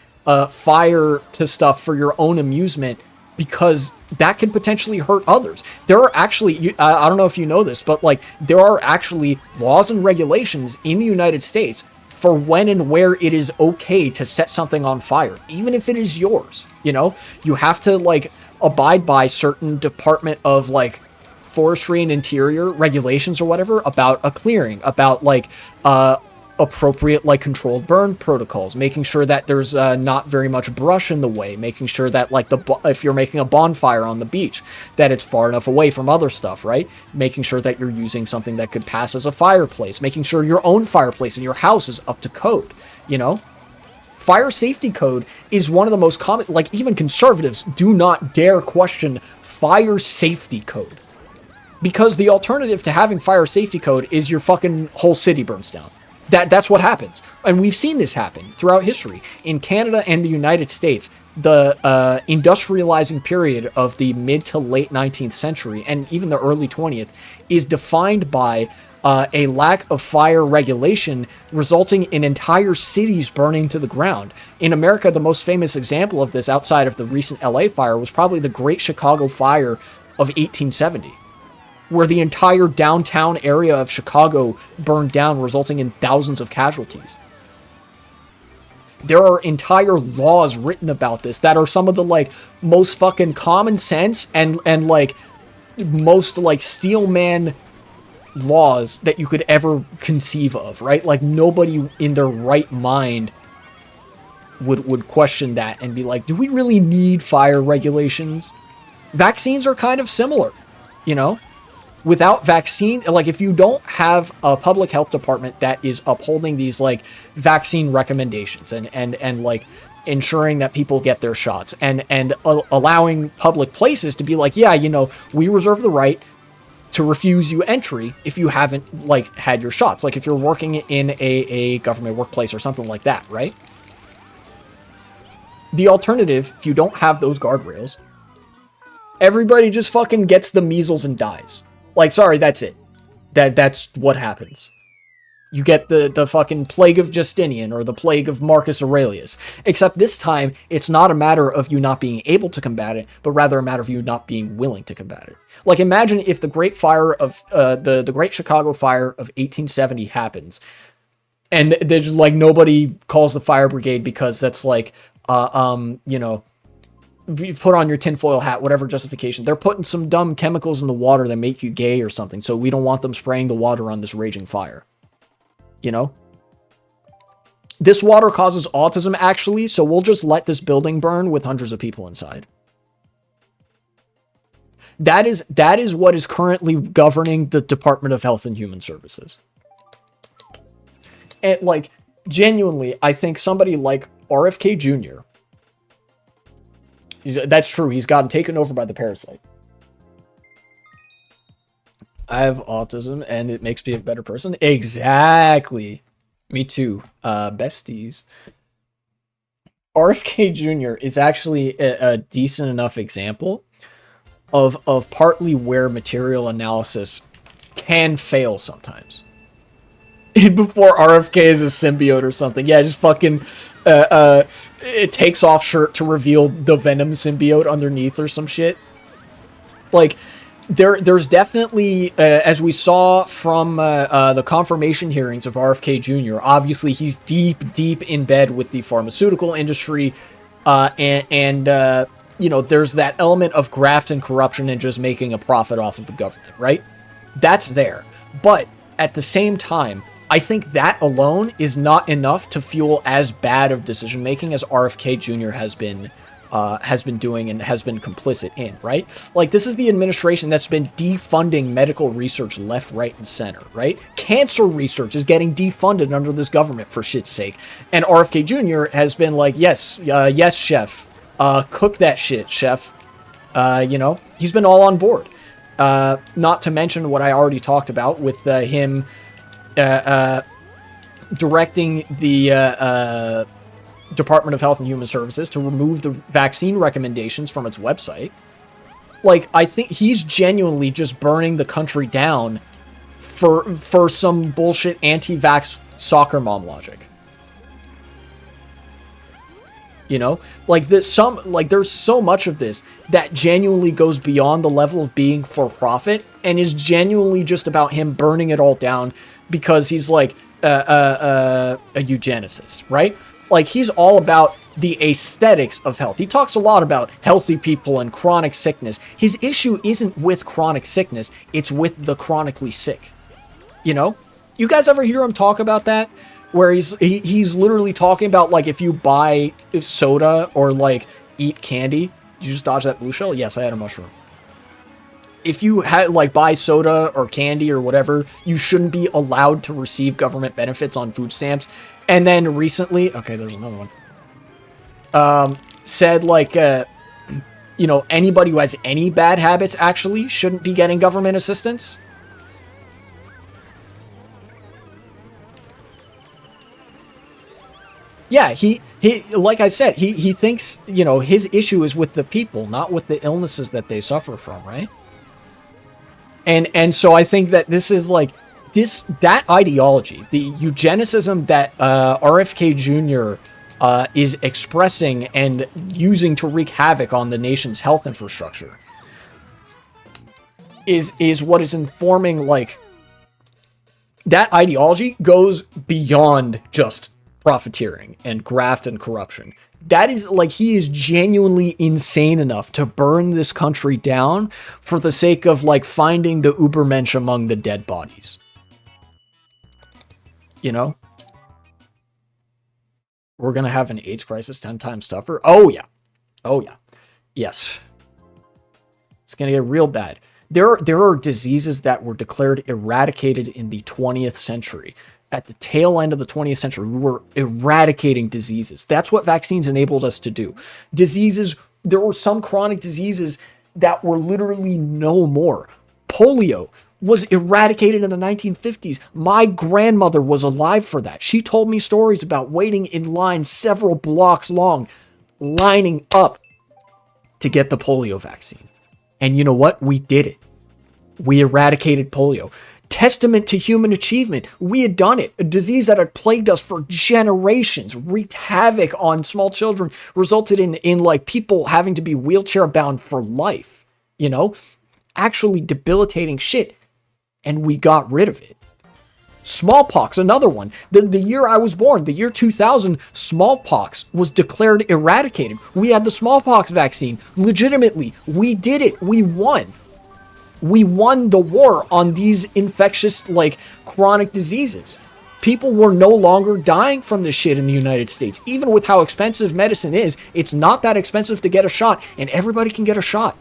fire to stuff for your own amusement, because that could potentially hurt others. There are actually, I don't know if you know this, but like there are actually laws and regulations in the United States for when and where it is okay to set something on fire, even if it is yours. You know, you have to like abide by certain Department of like Forestry and Interior regulations or whatever about a clearing, about like appropriate like controlled burn protocols, making sure that there's not very much brush in the way, making sure that like if you're making a bonfire on the beach, that it's far enough away from other stuff, right? Making sure that you're using something that could pass as a fireplace, making sure your own fireplace in your house is up to code, you know? Fire safety code is one of the most common, like even conservatives do not dare question fire safety code, because the alternative to having fire safety code is your fucking whole city burns down. That's what happens. And we've seen this happen throughout history. In Canada and the United States, the industrializing period of the mid to late 19th century and even the early 20th is defined by a lack of fire regulation, resulting in entire cities burning to the ground. In America, the most famous example of this outside of the recent LA fire was probably the Great Chicago Fire of 1870, where the entire downtown area of Chicago burned down, resulting in thousands of casualties. There are entire laws written about this that are some of the like most fucking common sense and like most like steelman laws that you could ever conceive of, right? Like nobody in their right mind would question that and be like, do we really need fire regulations? Vaccines are kind of similar, you know? Without vaccine, like if you don't have a public health department that is upholding these like vaccine recommendations and like ensuring that people get their shots and allowing public places to be like, yeah, you know, we reserve the right to refuse you entry if you haven't like had your shots. Like if you're working in a government workplace or something like that, right? The alternative, if you don't have those guardrails, everybody just fucking gets the measles and dies. Like, sorry, that's it. That's what happens. You get the fucking plague of Justinian or the plague of Marcus Aurelius. Except this time, it's not a matter of you not being able to combat it, but rather a matter of you not being willing to combat it. Like, imagine if the Great Fire of, the Great Chicago Fire of 1870 happens, and there's like nobody calls the fire brigade because that's like, you know, you put on your tinfoil hat, whatever justification. They're putting some dumb chemicals in the water that make you gay or something, so we don't want them spraying the water on this raging fire. You know? This water causes autism, actually, so we'll just let this building burn with hundreds of people inside. That is what is currently governing the Department of Health and Human Services. And, like, genuinely, I think somebody like RFK Jr., that's true. He's gotten taken over by the parasite. I have autism and it makes me a better person. Exactly. Me too. Besties. RFK Jr. is actually a decent enough example of partly where material analysis can fail sometimes. Before RFK is a symbiote or something. Yeah, just fucking it takes off shirt to reveal the Venom symbiote underneath or some shit. Like, there's definitely, as we saw from the confirmation hearings of RFK Jr., obviously he's deep in bed with the pharmaceutical industry, and you know, there's that element of graft and corruption and just making a profit off of the government, right? That's there. But at the same time, I think that alone is not enough to fuel as bad of decision making as RFK Jr. has been doing and has been complicit in, right? Like, this is the administration that's been defunding medical research left, right, and center, right? Cancer research is getting defunded under this government, for shit's sake. And RFK Jr. has been like, yes, yes, chef. Cook that shit, chef. You know, he's been all on board. Not to mention what I already talked about with him directing the Department of Health and Human Services to remove the vaccine recommendations from its website. Like, I think he's genuinely just burning the country down for some bullshit anti-vax soccer mom logic. You know, like there's so much of this that genuinely goes beyond the level of being for profit and is genuinely just about him burning it all down because he's like a eugenicist, right? Like, he's all about the aesthetics of health. He talks a lot about healthy people and chronic sickness. His issue isn't with chronic sickness, it's with the chronically sick. You know? You guys ever hear him talk about that? Where he's literally talking about, like, if you buy soda or, like, eat candy. Did you just dodge that blue shell? Yes, I had a mushroom. If you buy soda or candy or whatever, you shouldn't be allowed to receive government benefits on food stamps. And then recently, okay, there's another one. Said, like, you know, anybody who has any bad habits actually shouldn't be getting government assistance. Yeah, he like I said, he thinks, you know, his issue is with the people, not with the illnesses that they suffer from, right? And so I think that this is like that ideology, the eugenicism that RFK Jr. Is expressing and using to wreak havoc on the nation's health infrastructure is what is informing, like, that ideology goes beyond just profiteering and graft and corruption. That is like, he is genuinely insane enough to burn this country down for the sake of like finding the Ubermensch among the dead bodies. You know? We're gonna have an AIDS crisis 10 times tougher. Oh yeah. Oh yeah. Yes. It's gonna get real bad. There are diseases that were declared eradicated in the 20th century. At the tail end of the 20th century, we were eradicating diseases. That's what vaccines enabled us to do. Diseases, there were some chronic diseases that were literally no more. Polio was eradicated in the 1950s. My grandmother was alive for that. She told me stories about waiting in line several blocks long, lining up to get the polio vaccine. And you know what? We did it. We eradicated polio. Testament to human achievement. We had done it. A disease that had plagued us for generations, wreaked havoc on small children, resulted in like people having to be wheelchair bound for life. You know? Actually debilitating shit. And we got rid of it. Smallpox, another one. The year I was born, the year 2000, smallpox was declared eradicated. We had the smallpox vaccine. Legitimately, we did it. We won. We won the war on these infectious, like, chronic diseases. People were no longer dying from this shit in the United States. Even with how expensive medicine is, it's not that expensive to get a shot, and everybody can get a shot.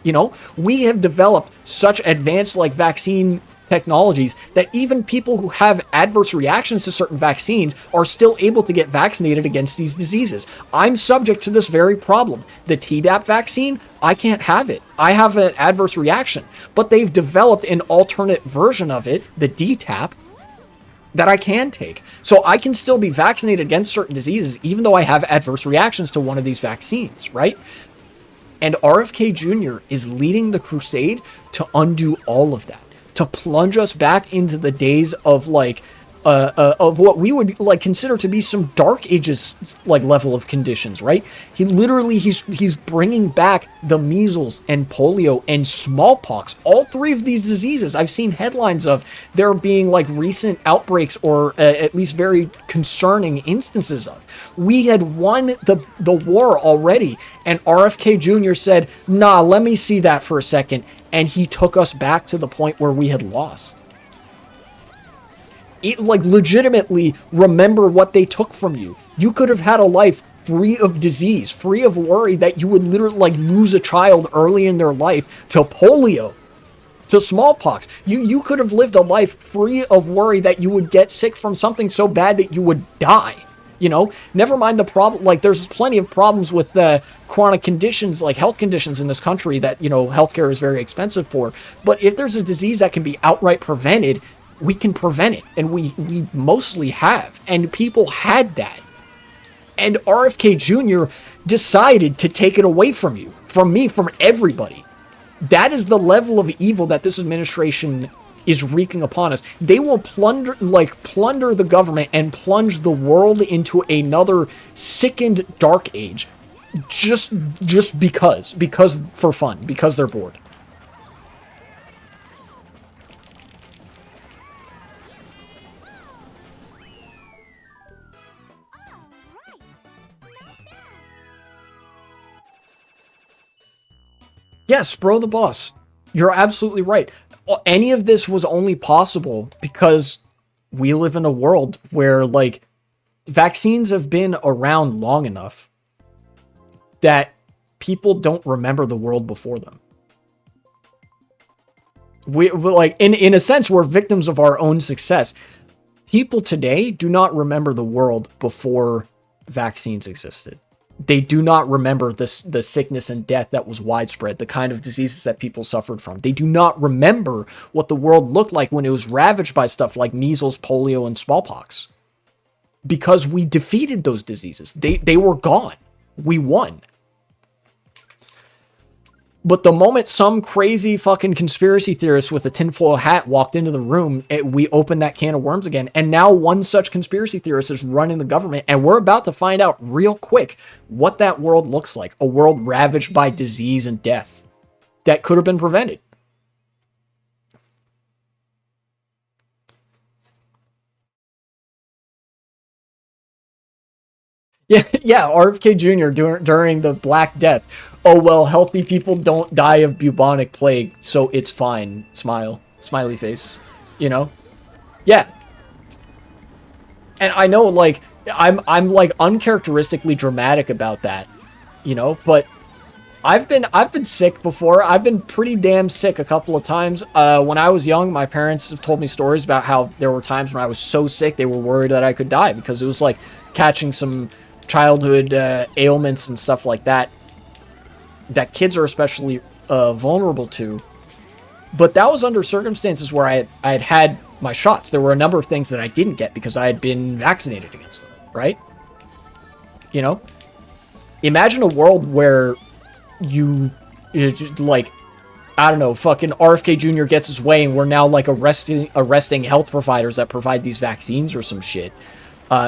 You know, we have developed such advanced, like, vaccine technologies that even people who have adverse reactions to certain vaccines are still able to get vaccinated against these diseases. I'm subject to this very problem. The Tdap vaccine, I can't have it. I have an adverse reaction, but they've developed an alternate version of it, the DTaP, that I can take. So I can still be vaccinated against certain diseases, even though I have adverse reactions to one of these vaccines, right? And RFK Jr. is leading the crusade to undo all of that, to plunge us back into the days of like of what we would like consider to be some dark ages like level of conditions, right? He literally he's bringing back the measles and polio and smallpox, all three of these diseases. I've seen headlines of there being like recent outbreaks or at least very concerning instances of. We had won the war already, and RFK Jr. said, "Nah, let me see that for a second." And he took us back to the point where we had lost. Like, legitimately remember what they took from you. You could have had a life free of disease, free of worry that you would literally like lose a child early in their life to polio, to smallpox. You could have lived a life free of worry that you would get sick from something so bad that you would die. You know, never mind the problem. Like, there's plenty of problems with chronic conditions, like health conditions in this country that, you know, healthcare is very expensive for. But if there's a disease that can be outright prevented, we can prevent it. And we mostly have. And people had that. And RFK Jr. decided to take it away from you, from me, from everybody. That is the level of evil that this administration is wreaking upon us. They will plunder the government and plunge the world into another sickened dark age just because for fun, because they're bored. Yes, bro, the boss. You're absolutely right. Any of this was only possible because we live in a world where, like, vaccines have been around long enough that people don't remember the world before them. We're like, in a sense, we're victims of our own success. People today do not remember the world before vaccines existed. They do not remember the sickness and death that was widespread, the kind of diseases that people suffered from. They do not remember what the world looked like when it was ravaged by stuff like measles, polio, and smallpox. because we defeated those diseases. They were gone. We won. But the moment some crazy fucking conspiracy theorist with a tinfoil hat walked into the room, we opened that can of worms again. And now one such conspiracy theorist is running the government. And we're about to find out real quick what that world looks like. A world ravaged by disease and death that could have been prevented. Yeah, RFK Jr. during the Black Death. Oh, well, healthy people don't die of bubonic plague, so it's fine. Smile. Smiley face. You know? Yeah. And I know, like, I'm like, uncharacteristically dramatic about that. You know? But I've been sick before. I've been pretty damn sick a couple of times. When I was young, my parents have told me stories about how there were times when I was so sick they were worried that I could die because it was like catching some childhood ailments and stuff like that kids are especially vulnerable to. But that was under circumstances where I had my shots. There were a number of things that I didn't get because I had been vaccinated against them, right? You know? Imagine a world where you just, like, I don't know, fucking RFK Jr. gets his way and we're now like arresting health providers that provide these vaccines or some shit.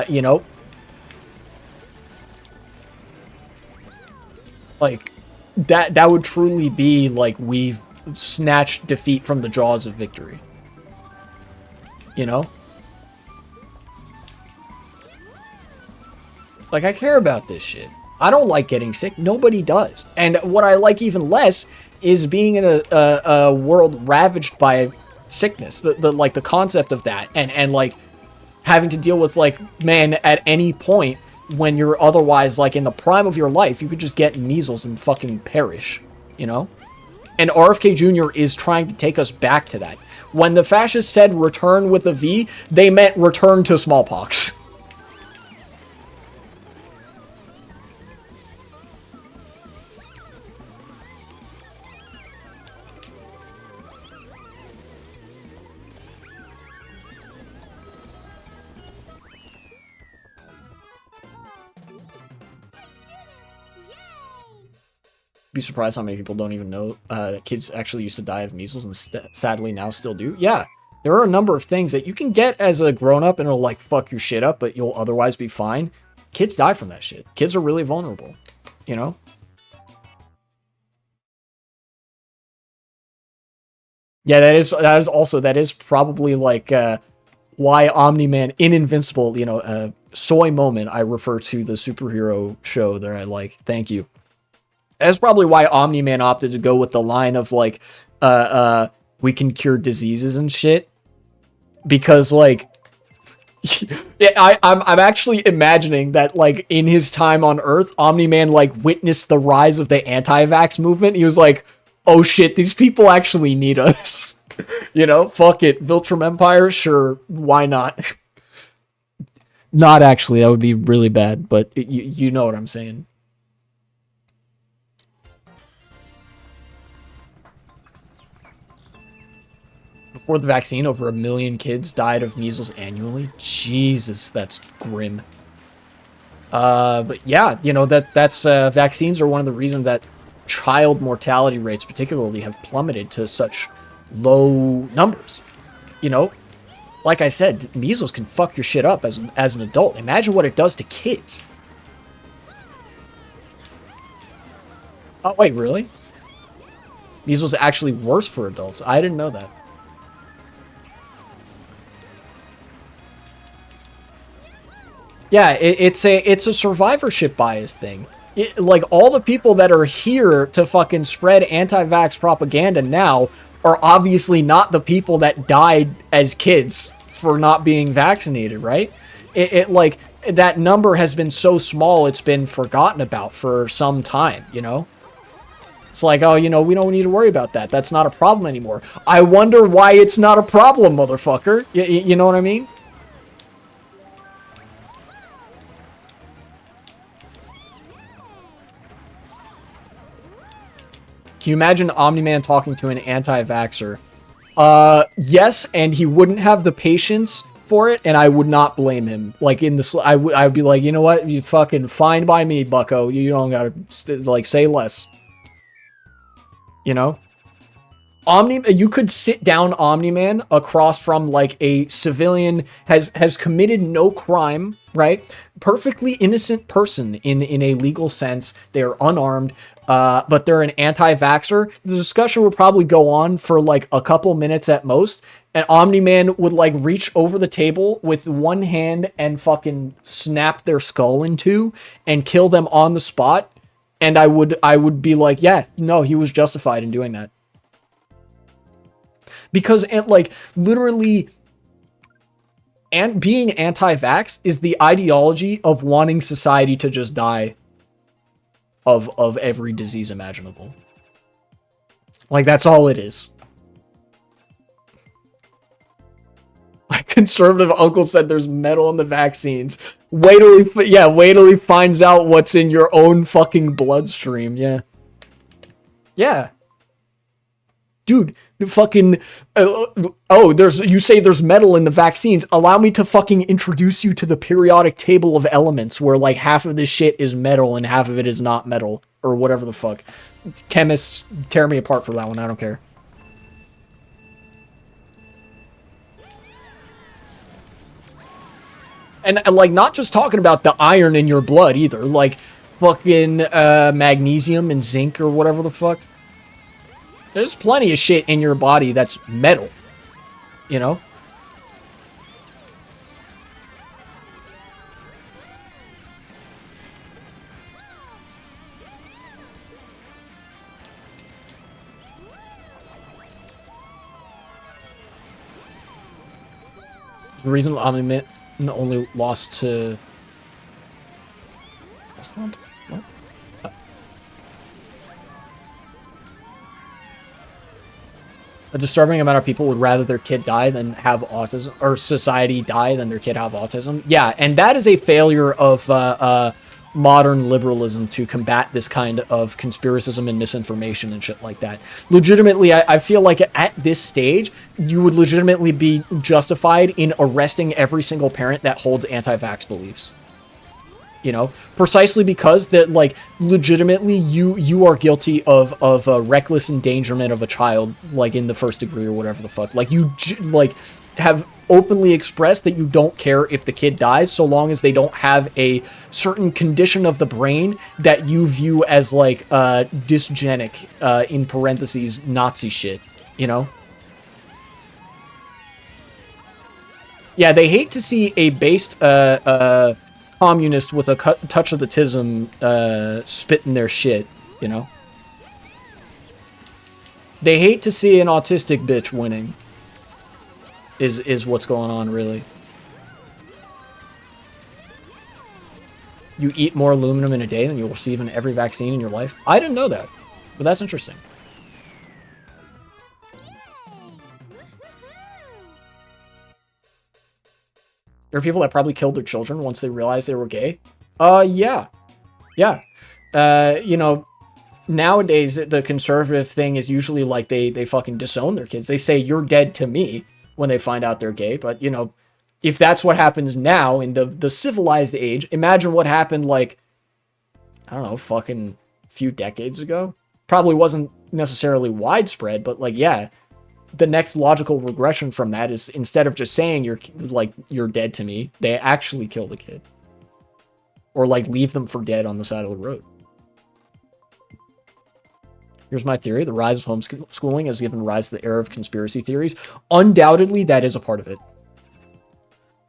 You know? Like, that would truly be like we've snatched defeat from the jaws of victory. You know? Like, I care about this shit. I don't like getting sick. Nobody does. And what I like even less is being in a world ravaged by sickness. The concept of that. And like, having to deal with, like, man, at any point, when you're otherwise, like, in the prime of your life, you could just get measles and fucking perish, you know? And RFK Jr. is trying to take us back to that. When the fascists said return with a V, they meant return to smallpox. Be surprised how many people don't even know that kids actually used to die of measles and sadly now still do. Yeah, there are a number of things that you can get as a grown-up and it'll like fuck your shit up, but you'll otherwise be fine. Kids die from that shit. Kids are really vulnerable, you know? Yeah, that is probably like why Omni-Man in Invincible, you know, soy moment, I refer to the superhero show that I like. Thank you. That's probably why Omni-Man opted to go with the line of, like, we can cure diseases and shit. Because, like, yeah, I'm actually imagining that, like, in his time on Earth, Omni-Man, like, witnessed the rise of the anti-vax movement. He was like, oh shit, these people actually need us. You know, fuck it. Viltrum Empire? Sure, why not? Not actually, that would be really bad, but you know what I'm saying. Before the vaccine, over 1 million kids died of measles annually. Jesus, that's grim. But yeah, you know, that's vaccines are one of the reasons that child mortality rates particularly have plummeted to such low numbers. You know, like I said, measles can fuck your shit up as an adult. Imagine what it does to kids. Oh, wait, really? Measles is actually worse for adults. I didn't know that. Yeah, it's a survivorship bias thing. Like, all the people that are here to fucking spread anti-vax propaganda now are obviously not the people that died as kids for not being vaccinated, right? Like, that number has been so small, it's been forgotten about for some time, you know? It's like, oh, you know, we don't need to worry about that. That's not a problem anymore. I wonder why it's not a problem, motherfucker. You know what I mean? Can you imagine Omni-Man talking to an anti-vaxxer? Yes, and he wouldn't have the patience for it, and I would not blame him. Like in the, I would be like, you know what, you fucking fine by me, Bucko. You don't gotta like say less. You know, you could sit down Omni-Man across from like a civilian has committed no crime, right? Perfectly innocent person in a legal sense. They are unarmed. But they're an anti-vaxxer. The discussion would probably go on for like a couple minutes at most, and Omni-Man would like reach over the table with one hand and fucking snap their skull in two and kill them on the spot. And I would be like, yeah, no, he was justified in doing that. Because like literally, and being anti-vax is the ideology of wanting society to just die of every disease imaginable. Like, that's all it is. My conservative uncle said there's metal in the vaccines. Wait till he finds out what's in your own fucking bloodstream. Yeah. Yeah. Dude, the fucking... you say there's metal in the vaccines. Allow me to fucking introduce you to the periodic table of elements where, like, half of this shit is metal and half of it is not metal. Or whatever the fuck. Chemists tear me apart for that one. I don't care. And, like, not just talking about the iron in your blood, either. Like, fucking magnesium and zinc or whatever the fuck. There's plenty of shit in your body that's metal, you know? The reason Omni-Man only lost to... What? A disturbing amount of people would rather their kid die than have autism, or society die than their kid have autism. Yeah, and that is a failure of modern liberalism to combat this kind of conspiracism and misinformation and shit like that. Legitimately, I feel like at this stage, you would legitimately be justified in arresting every single parent that holds anti-vax beliefs. You know, precisely because that, like, legitimately you are guilty of a reckless endangerment of a child, like in the first degree or whatever the fuck. Like, you like have openly expressed that you don't care if the kid dies so long as they don't have a certain condition of the brain that you view as like dysgenic, in parentheses, Nazi shit, you know? Yeah, they hate to see a based communist with a touch of the tism spitting their shit, you know? They hate to see an autistic bitch winning, is what's going on, really. You eat more aluminum in a day than you'll receive in every vaccine in your life? I didn't know that, but that's interesting. There are people that probably killed their children once they realized they were gay. Yeah. Yeah. You know, nowadays, the conservative thing is usually like they fucking disown their kids. They say, you're dead to me when they find out they're gay. But, you know, if that's what happens now in the civilized age, imagine what happened, like, I don't know, fucking few decades ago. Probably wasn't necessarily widespread, but, like, yeah. The next logical regression from that is, instead of just saying you're dead to me, they actually kill the kid. Or, like, leave them for dead on the side of the road. Here's my theory. The rise of homeschooling has given rise to the era of conspiracy theories. Undoubtedly, that is a part of it.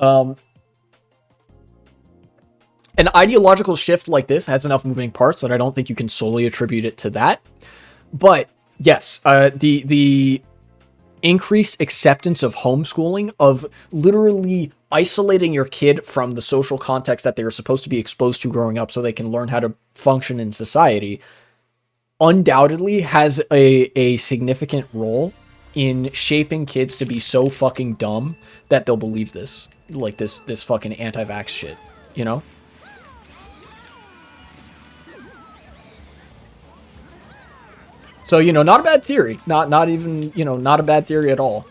An ideological shift like this has enough moving parts that I don't think you can solely attribute it to that. But, yes, the increased acceptance of homeschooling, of literally isolating your kid from the social context that they are supposed to be exposed to growing up so they can learn how to function in society, undoubtedly has a significant role in shaping kids to be so fucking dumb that they'll believe this. Like this fucking anti-vax shit, you know? So, you know, not a bad theory. Not even, you know, not a bad theory at all.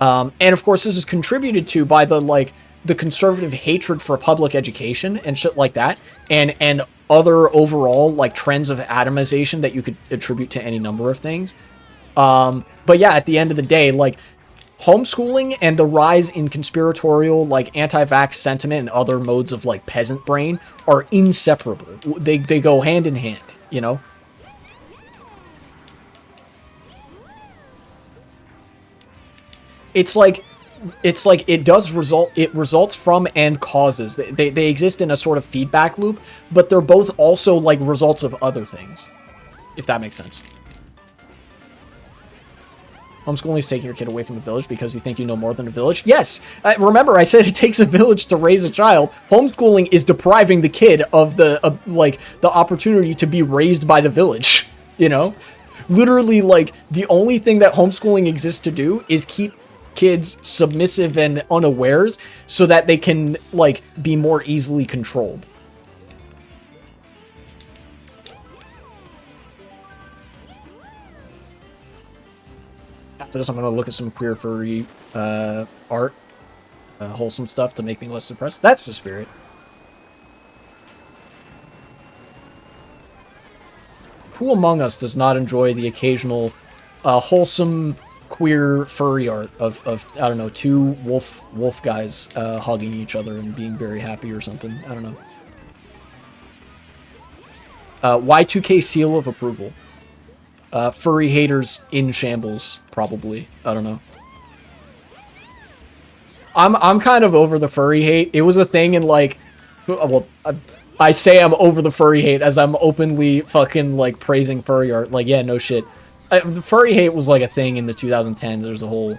And of course, this is contributed to by the conservative hatred for public education and shit like that, and other overall like trends of atomization that you could attribute to any number of things. But yeah, at the end of the day, like homeschooling and the rise in conspiratorial like anti-vax sentiment and other modes of like peasant brain are inseparable. They go hand in hand, you know? It's like it results from and causes. They exist in a sort of feedback loop, but they're both also like results of other things, if that makes sense. Homeschooling is taking your kid away from the village because you think you know more than a village. Yes, remember I said it takes a village to raise a child. Homeschooling is depriving the kid of the opportunity to be raised by the village. You know, literally, like the only thing that homeschooling exists to do is keep kids submissive and unawares so that they can like be more easily controlled. After this, I'm gonna look at some queer furry art, wholesome stuff to make me less depressed. That's the spirit. Who among us does not enjoy the occasional wholesome queer furry art of I don't know, two wolf guys hugging each other and being very happy or something? I don't know. Y2K seal of approval. Furry haters in shambles, probably. I don't know. I'm kind of over the furry hate. It was a thing in like, well, I say I'm over the furry hate as I'm openly fucking like praising furry art. Like, yeah, no shit. The furry hate was like a thing in the 2010s. There's a whole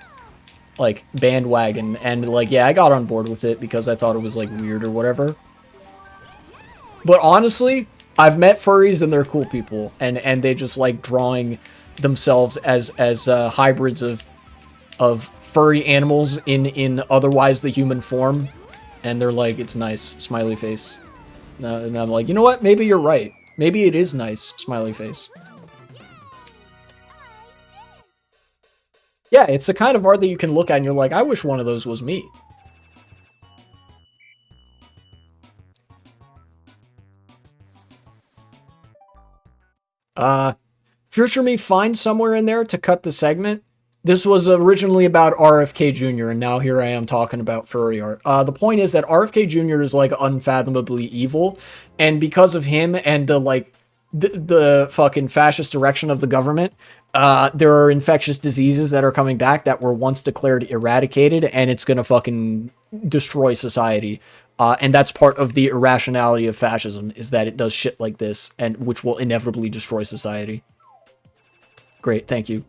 like bandwagon, and like, yeah, I got on board with it because I thought it was like weird or whatever. But honestly, I've met furries and they're cool people, and they just like drawing themselves as hybrids of furry animals in otherwise the human form, and they're like, it's nice, smiley face. And I'm like, you know what? Maybe you're right. Maybe it is nice, smiley face. Yeah, it's the kind of art that you can look at and you're like, I wish one of those was me. Future me, find somewhere in there to cut the segment. This was originally about RFK Jr., and now here I am talking about furry art. The point is that RFK Jr. is, like, unfathomably evil, and because of him and the, like, the fucking fascist direction of the government, there are infectious diseases that are coming back that were once declared eradicated, and it's gonna fucking destroy society. And that's part of the irrationality of fascism, is that it does shit like this, and which will inevitably destroy society. Great, thank you.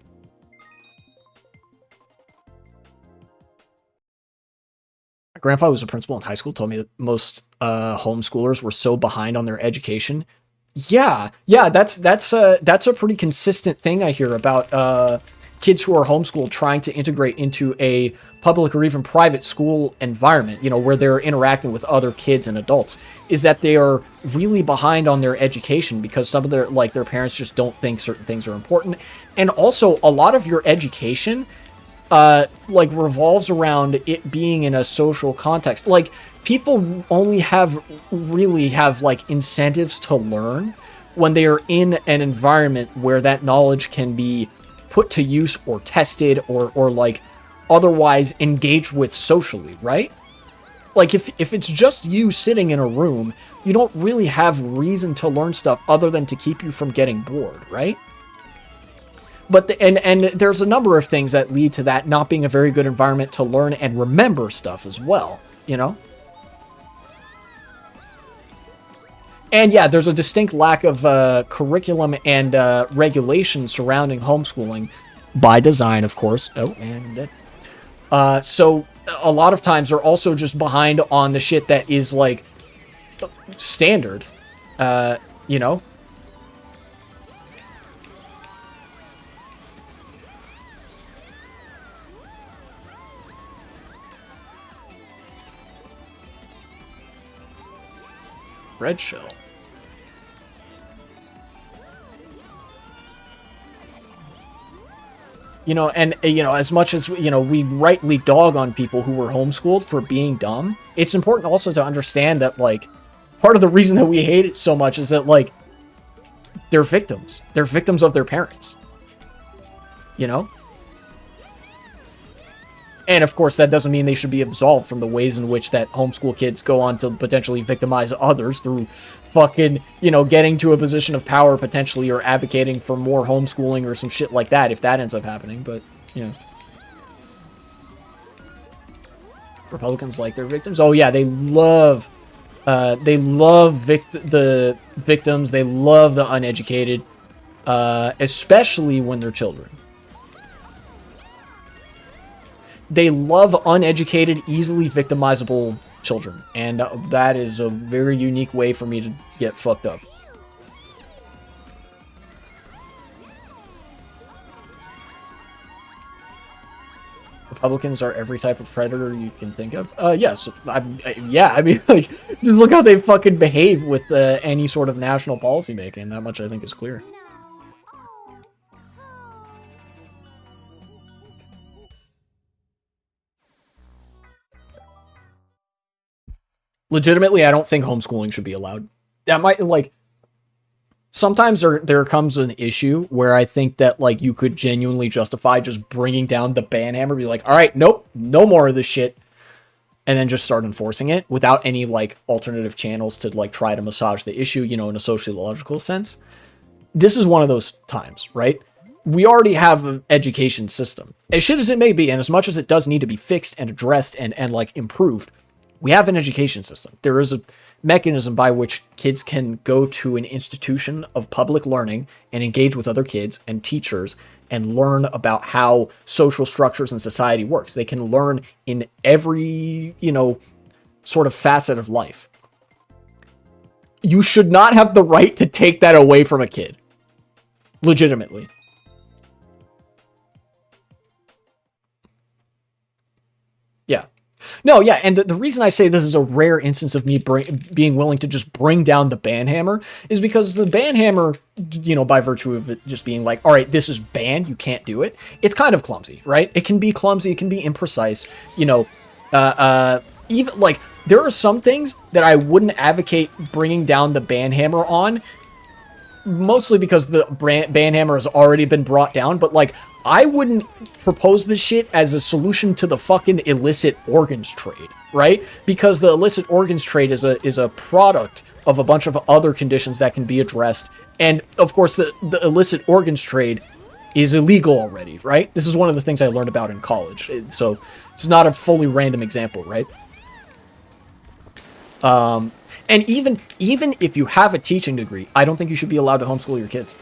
My grandpa was a principal in high school, told me that most homeschoolers were so behind on their education. Yeah, that's a pretty consistent thing I hear about kids who are homeschooled trying to integrate into a public or even private school environment, you know, where they're interacting with other kids and adults, is that they are really behind on their education because some of their parents just don't think certain things are important. And also a lot of your education like revolves around it being in a social context. Like, people only really have like incentives to learn when they are in an environment where that knowledge can be put to use or tested or like otherwise engaged with socially, right? Like, if it's just you sitting in a room, you don't really have reason to learn stuff other than to keep you from getting bored, right? But and there's a number of things that lead to that not being a very good environment to learn and remember stuff as well, you know? And yeah, there's a distinct lack of curriculum and regulation surrounding homeschooling, by design, of course. Oh, and so a lot of times they're also just behind on the shit that is like standard, you know? Red shell. You know, and as much as we rightly dog on people who were homeschooled for being dumb, it's important also to understand that like part of the reason that we hate it so much is that like they're victims. They're victims of their parents. You know? And of course, that doesn't mean they should be absolved from the ways in which that homeschool kids go on to potentially victimize others through fucking, getting to a position of power potentially, or advocating for more homeschooling or some shit like that if that ends up happening. But, Republicans like their victims. Oh yeah, they love the victims. They love the uneducated, especially when they're children. They love uneducated, easily victimizable children, and that is a very unique way for me to get fucked up. Republicans are every type of predator you can think of. Yes, yeah. I mean, like, just look how they fucking behave with any sort of national policy making. That much I think is clear. Legitimately, I don't think homeschooling should be allowed. That might, like, sometimes there comes an issue where I think that, like, you could genuinely justify just bringing down the ban hammer, be like, all right, nope, no more of this shit, and then just start enforcing it without any, like, alternative channels to, like, try to massage the issue, in a sociological sense. This is one of those times, right? We already have an education system. As shit as it may be, and as much as it does need to be fixed and addressed and like, improved, we have an education system. There is a mechanism by which kids can go to an institution of public learning and engage with other kids and teachers and learn about how social structures and society works. They can learn in every, sort of facet of life. You should not have the right to take that away from a kid. Legitimately. Yeah. No, yeah, and the reason I say this is a rare instance of me being willing to just bring down the ban hammer is because the ban hammer, by virtue of it just being like, all right, this is banned, you can't do it, it's kind of clumsy, right? It can be clumsy, it can be imprecise, even, like, there are some things that I wouldn't advocate bringing down the ban hammer on, mostly because the ban hammer has already been brought down, but, like, I wouldn't propose this shit as a solution to the fucking illicit organs trade, right? Because the illicit organs trade is a product of a bunch of other conditions that can be addressed. And, of course, the illicit organs trade is illegal already, right? This is one of the things I learned about in college. So it's not a fully random example, right? And even if you have a teaching degree, I don't think you should be allowed to homeschool your kids.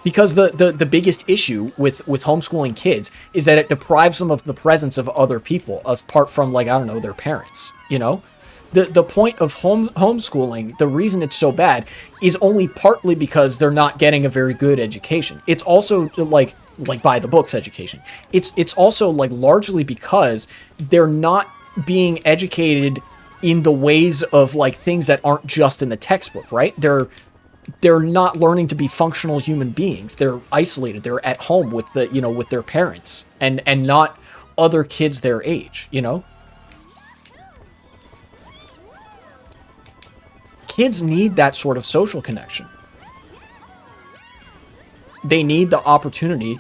Because the biggest issue with homeschooling kids is that it deprives them of the presence of other people, apart from, like, I don't know, their parents, The point of homeschooling, the reason it's so bad, is only partly because they're not getting a very good education. It's also, like by the books education. It's also, like, largely because they're not being educated in the ways of, like, things that aren't just in the textbook, right? They're not learning to be functional human beings. They're isolated. They're at home with with their parents and not other kids their age, Kids need that sort of social connection. They need the opportunity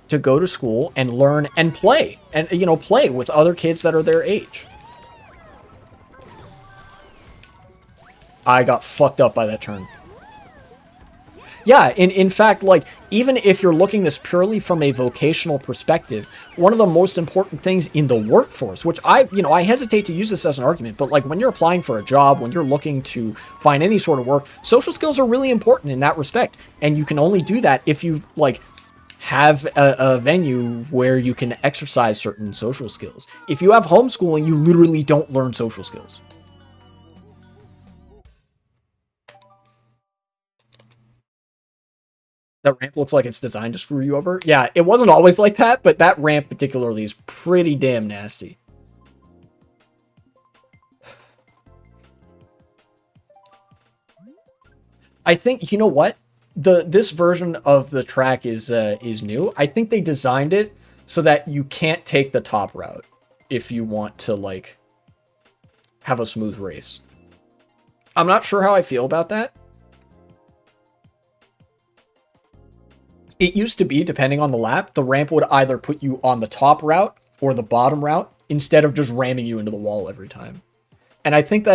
to go to school and learn and play and, play with other kids that are their age. I got fucked up by that turn. Yeah, in fact, like, even if you're looking this purely from a vocational perspective, one of the most important things in the workforce, which I hesitate to use this as an argument, but, like, when you're applying for a job, when you're looking to find any sort of work, social skills are really important in that respect. And you can only do that if you, like, have a venue where you can exercise certain social skills. If you have homeschooling, you literally don't learn social skills. That ramp looks like it's designed to screw you over. Yeah, it wasn't always like that, but that ramp particularly is pretty damn nasty. I think, you know what? This version of the track is new. I think they designed it so that you can't take the top route if you want to, like, have a smooth race. I'm not sure how I feel about that. It used to be, depending on the lap, the ramp would either put you on the top route or the bottom route instead of just ramming you into the wall every time. And I think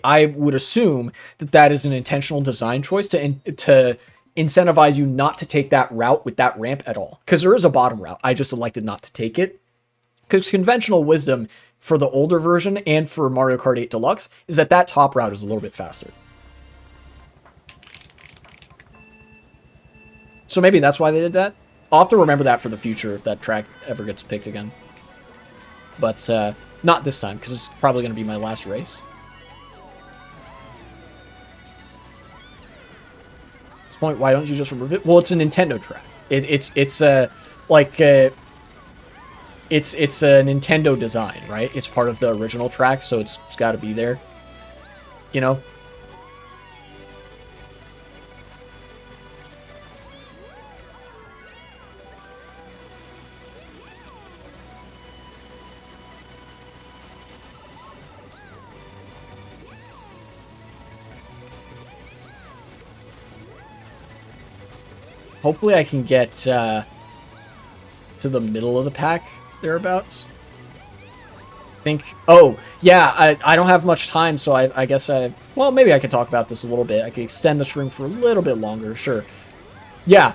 I would assume that is an intentional design choice to incentivize you not to take that route with that ramp at all. Because there is a bottom route. I just elected not to take it. Because conventional wisdom for the older version and for Mario Kart 8 Deluxe is that top route is a little bit faster. So maybe that's why they did that. I'll have to remember that for the future if that track ever gets picked again. But not this time, because it's probably going to be my last race. At this point, why don't you just remove it? Well, it's a Nintendo track. It's a Nintendo design, right? It's part of the original track, so it's got to be there. You know? Hopefully I can get to the middle of the pack, thereabouts. Oh, yeah, I don't have much time, so I guess well, maybe I could talk about this a little bit. I could extend the stream for a little bit longer, sure. Yeah,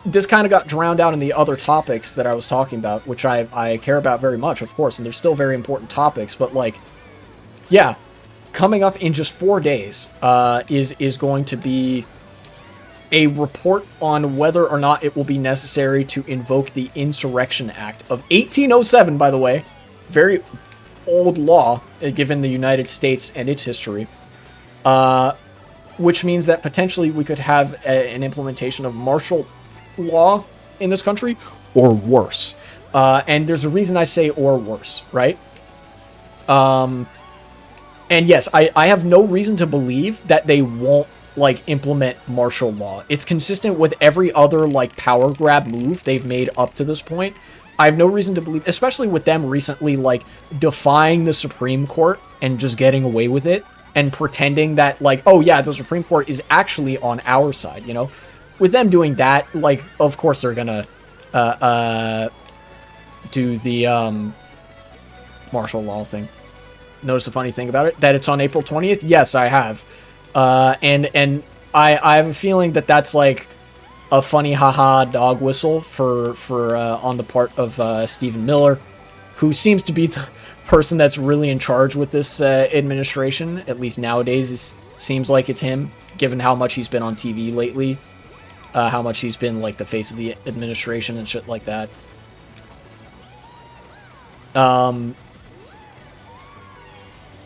this kind of got drowned out in the other topics that I was talking about, which I care about very much, of course, and they're still very important topics, but, like, yeah, coming up in just 4 days is going to be a report on whether or not it will be necessary to invoke the Insurrection Act of 1807, by the way. Very old law, given the United States and its history. Which means that potentially we could have an implementation of martial law in this country, or worse. And there's a reason I say or worse, right? And yes, I have no reason to believe that they won't, like, implement martial law. It's consistent with every other, like, power grab move they've made up to this point. I have no reason to believe, especially with them recently, like, defying the Supreme Court and just getting away with it and pretending that, like, oh yeah, the Supreme Court is actually on our side, you know? With them doing that, like, of course they're gonna do the martial law thing. Notice the funny thing about it? That it's on April 20th? Yes, I have. And I have a feeling that that's like a funny haha dog whistle for on the part of Stephen Miller, who seems to be the person that's really in charge with this administration. At least nowadays, it seems like it's him, given how much he's been on TV lately, how much he's been like the face of the administration and shit like that.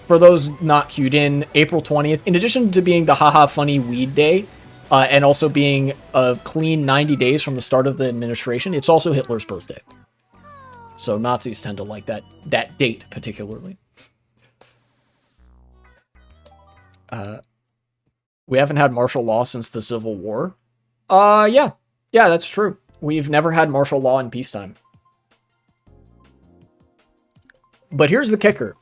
For those not cued in, April 20th, in addition to being the haha funny weed day, and also being a clean 90 days from the start of the administration, it's also Hitler's birthday. So Nazis tend to like that date particularly. We haven't had martial law since the Civil War. Yeah, that's true. We've never had martial law in peacetime. But here's the kicker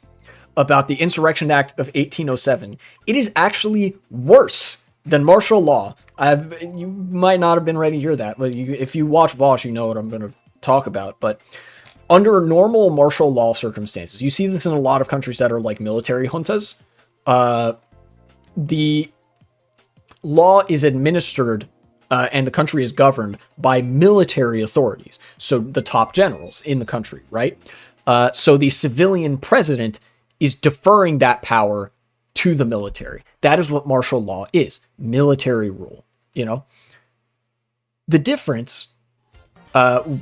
about the Insurrection Act of 1807. It is actually worse than martial law. You might not have been ready to hear that, but if you watch Vosh, you know what I'm going to talk about. But under normal martial law circumstances, you see this in a lot of countries that are like military juntas. The law is administered and the country is governed by military authorities. So the top generals in the country, right? So the civilian president is deferring that power to the military. That is what martial law is. Military rule, you know? The difference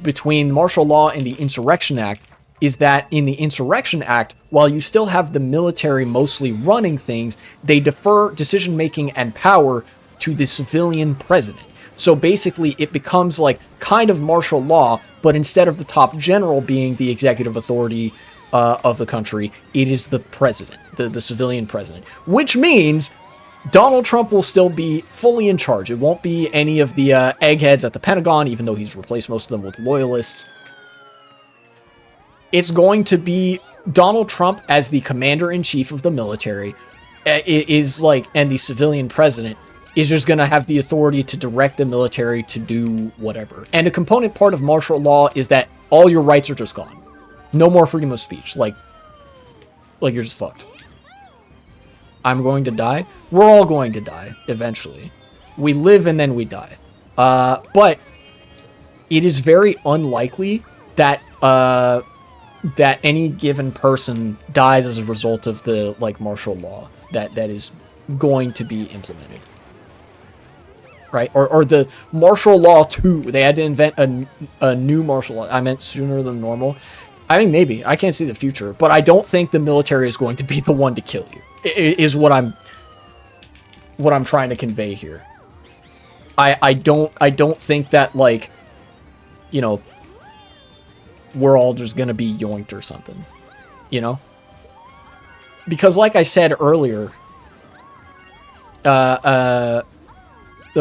between martial law and the Insurrection Act is that in the Insurrection Act, while you still have the military mostly running things, they defer decision-making and power to the civilian president. So basically, it becomes like kind of martial law, but instead of the top general being the executive authority of the country, it is the president, the civilian president, which means Donald Trump will still be fully in charge. It won't be any of the eggheads at the Pentagon, even though he's replaced most of them with loyalists. it's going to be Donald Trump as the commander-in-chief of the military is like, and the civilian president is just going to have the authority to direct the military to do whatever. And a component part of martial law is that all your rights are just gone. No more freedom of speech. Like you're just fucked. I'm going to die. We're all going to die eventually. We live and then we die. But it is very unlikely that that any given person dies as a result of the like martial law that is going to be implemented. Right? Or the martial law 2. They had to invent a new martial law. I meant sooner than normal. I mean, maybe. I can't see the future. But I don't think the military is going to be the one to kill you. Is what I'm trying to convey here. I don't think that, like, you know, we're all just gonna be yoinked or something. You know? Because like I said earlier, the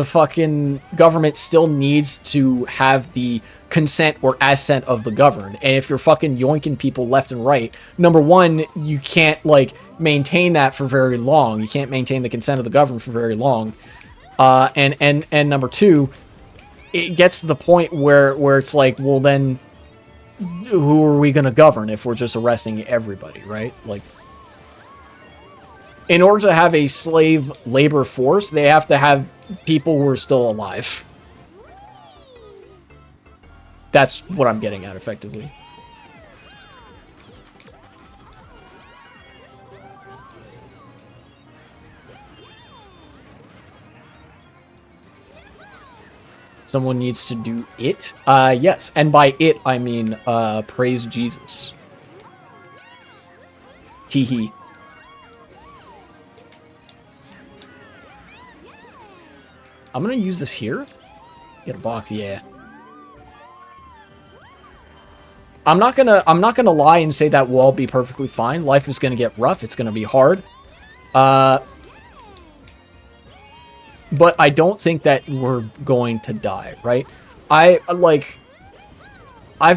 fucking government still needs to have the consent or assent of the governed. And if you're fucking yoinking people left and right, number one, you can't, like, maintain that for very long. You can't maintain the consent of the government for very long. And number two, it gets to the point where it's like, well, then who are we going to govern if we're just arresting everybody, right? Like, in order to have a slave labor force, they have to have people who are still alive. That's what I'm getting at, effectively. Someone needs to do it? Yes. And by it, I mean, praise Jesus. Teehee. I'm gonna use this here. Get a box, yeah. I'm not gonna lie and say that we'll all be perfectly fine. Life is gonna get rough. It's gonna be hard. But I don't think that we're going to die, right? I've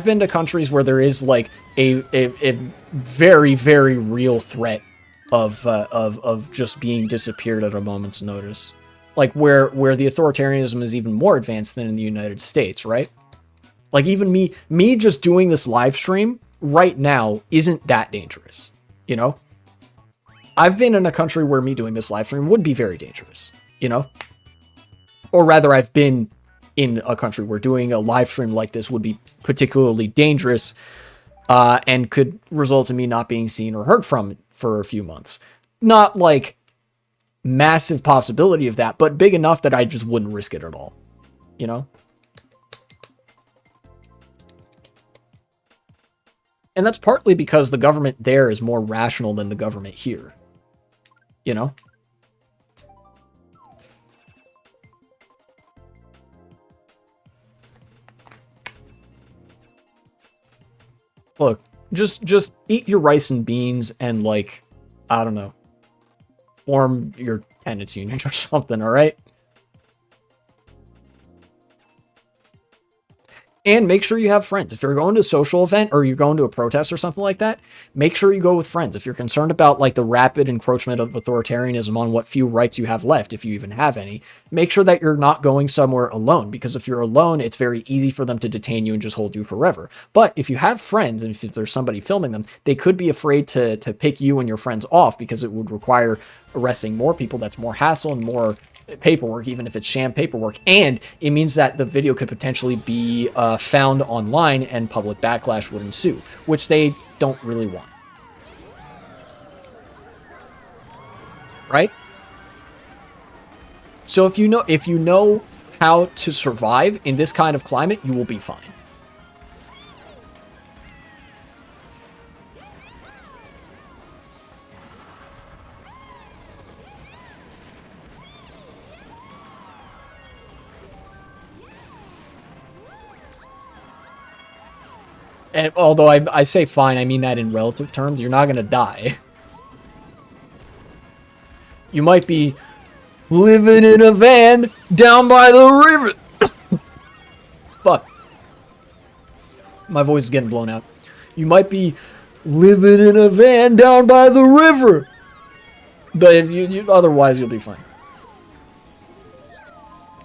been to countries where there is like a very, very real threat of just being disappeared at a moment's notice. Like where the authoritarianism is even more advanced than in the United States, right? Like even me just doing this live stream right now isn't that dangerous, you know? I've been in a country where me doing this live stream would be very dangerous, you know? Or rather, I've been in a country where doing a live stream like this would be particularly dangerous and could result in me not being seen or heard from for a few months. Not like massive possibility of that, but big enough that I just wouldn't risk it at all, you know? And that's partly because the government there is more rational than the government here, you know? Look, just eat your rice and beans and, like, I don't know, form your tenants union or something, all right? And make sure you have friends. If you're going to a social event or you're going to a protest or something like that, make sure you go with friends. If you're concerned about like the rapid encroachment of authoritarianism on what few rights you have left, if you even have any, make sure that you're not going somewhere alone, because if you're alone, it's very easy for them to detain you and just hold you forever. But if you have friends and if there's somebody filming them, they could be afraid to pick you and your friends off because it would require arresting more people. That's more hassle and more paperwork, even if it's sham paperwork, and it means that the video could potentially be found online and public backlash would ensue, which they don't really want. Right? So if you know how to survive in this kind of climate, you will be fine. And although I say fine, I mean that in relative terms. You're not going to die. You might be living in a van down by the river. Fuck. My voice is getting blown out. You might be living in a van down by the river. But if otherwise, you'll be fine.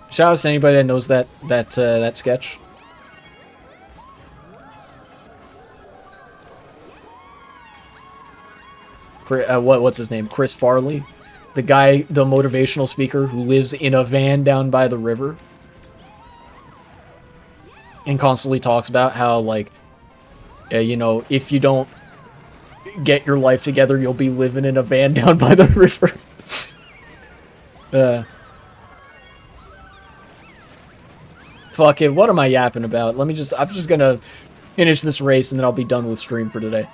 Shout out to anybody that knows that sketch. What's his name? Chris Farley, the guy, the motivational speaker who lives in a van down by the river, and constantly talks about how, like, you know, if you don't get your life together, you'll be living in a van down by the river. Fuck it, what am I yapping about? I'm just gonna finish this race and then I'll be done with stream for today.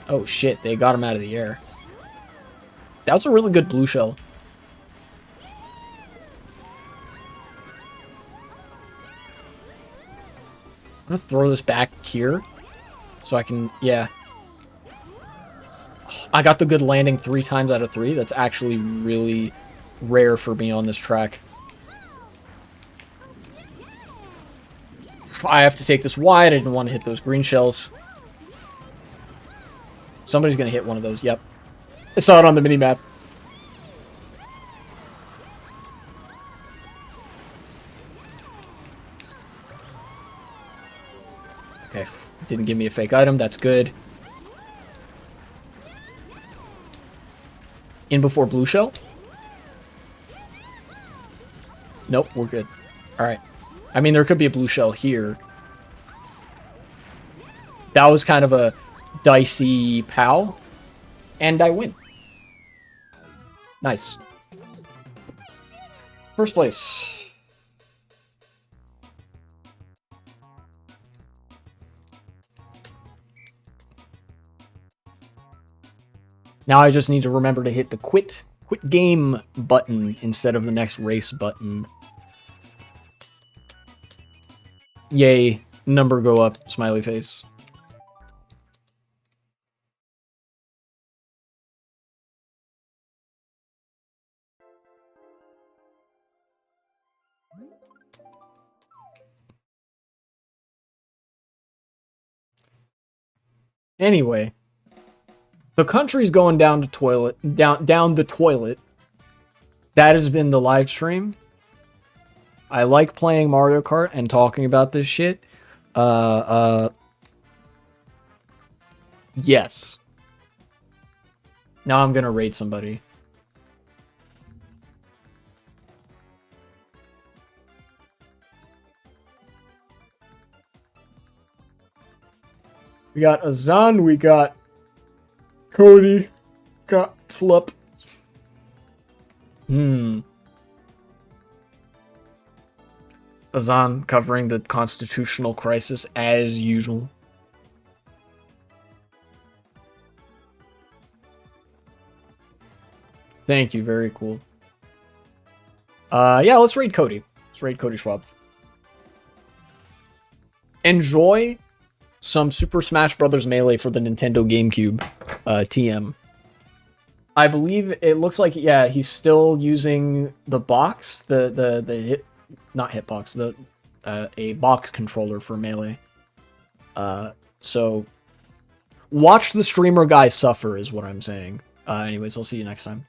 Oh shit, they got him out of the air. That was a really good blue shell. I'm gonna throw this back here so I can, yeah. I got the good landing 3 times out of 3. That's actually really rare for me on this track. I have to take this wide. I didn't want to hit those green shells. Somebody's going to hit one of those. Yep. I saw it on the mini-map. Okay. Didn't give me a fake item. That's good. In before blue shell? Nope, we're good. Alright. I mean, there could be a blue shell here. That was kind of a dicey POW. And I win. Nice. First place. Now I just need to remember to hit the quit game button instead of the next race button. Yay, number go up, smiley face. Anyway, the country's going down the toilet. Down the toilet. That has been the live stream. I like playing Mario Kart and talking about this shit. Yes. Now I'm gonna raid somebody. We got Azan, we got Cody, got Plup. Azan covering the constitutional crisis as usual. Thank you, very cool. Yeah, let's raid Cody. Let's raid Cody Schwab. Enjoy some Super Smash Bros. Melee for the Nintendo GameCube, TM. I believe it looks like, yeah, he's still using the box, not hitbox, a box controller for Melee. So watch the streamer guy suffer is what I'm saying. Anyways, I'll see you next time.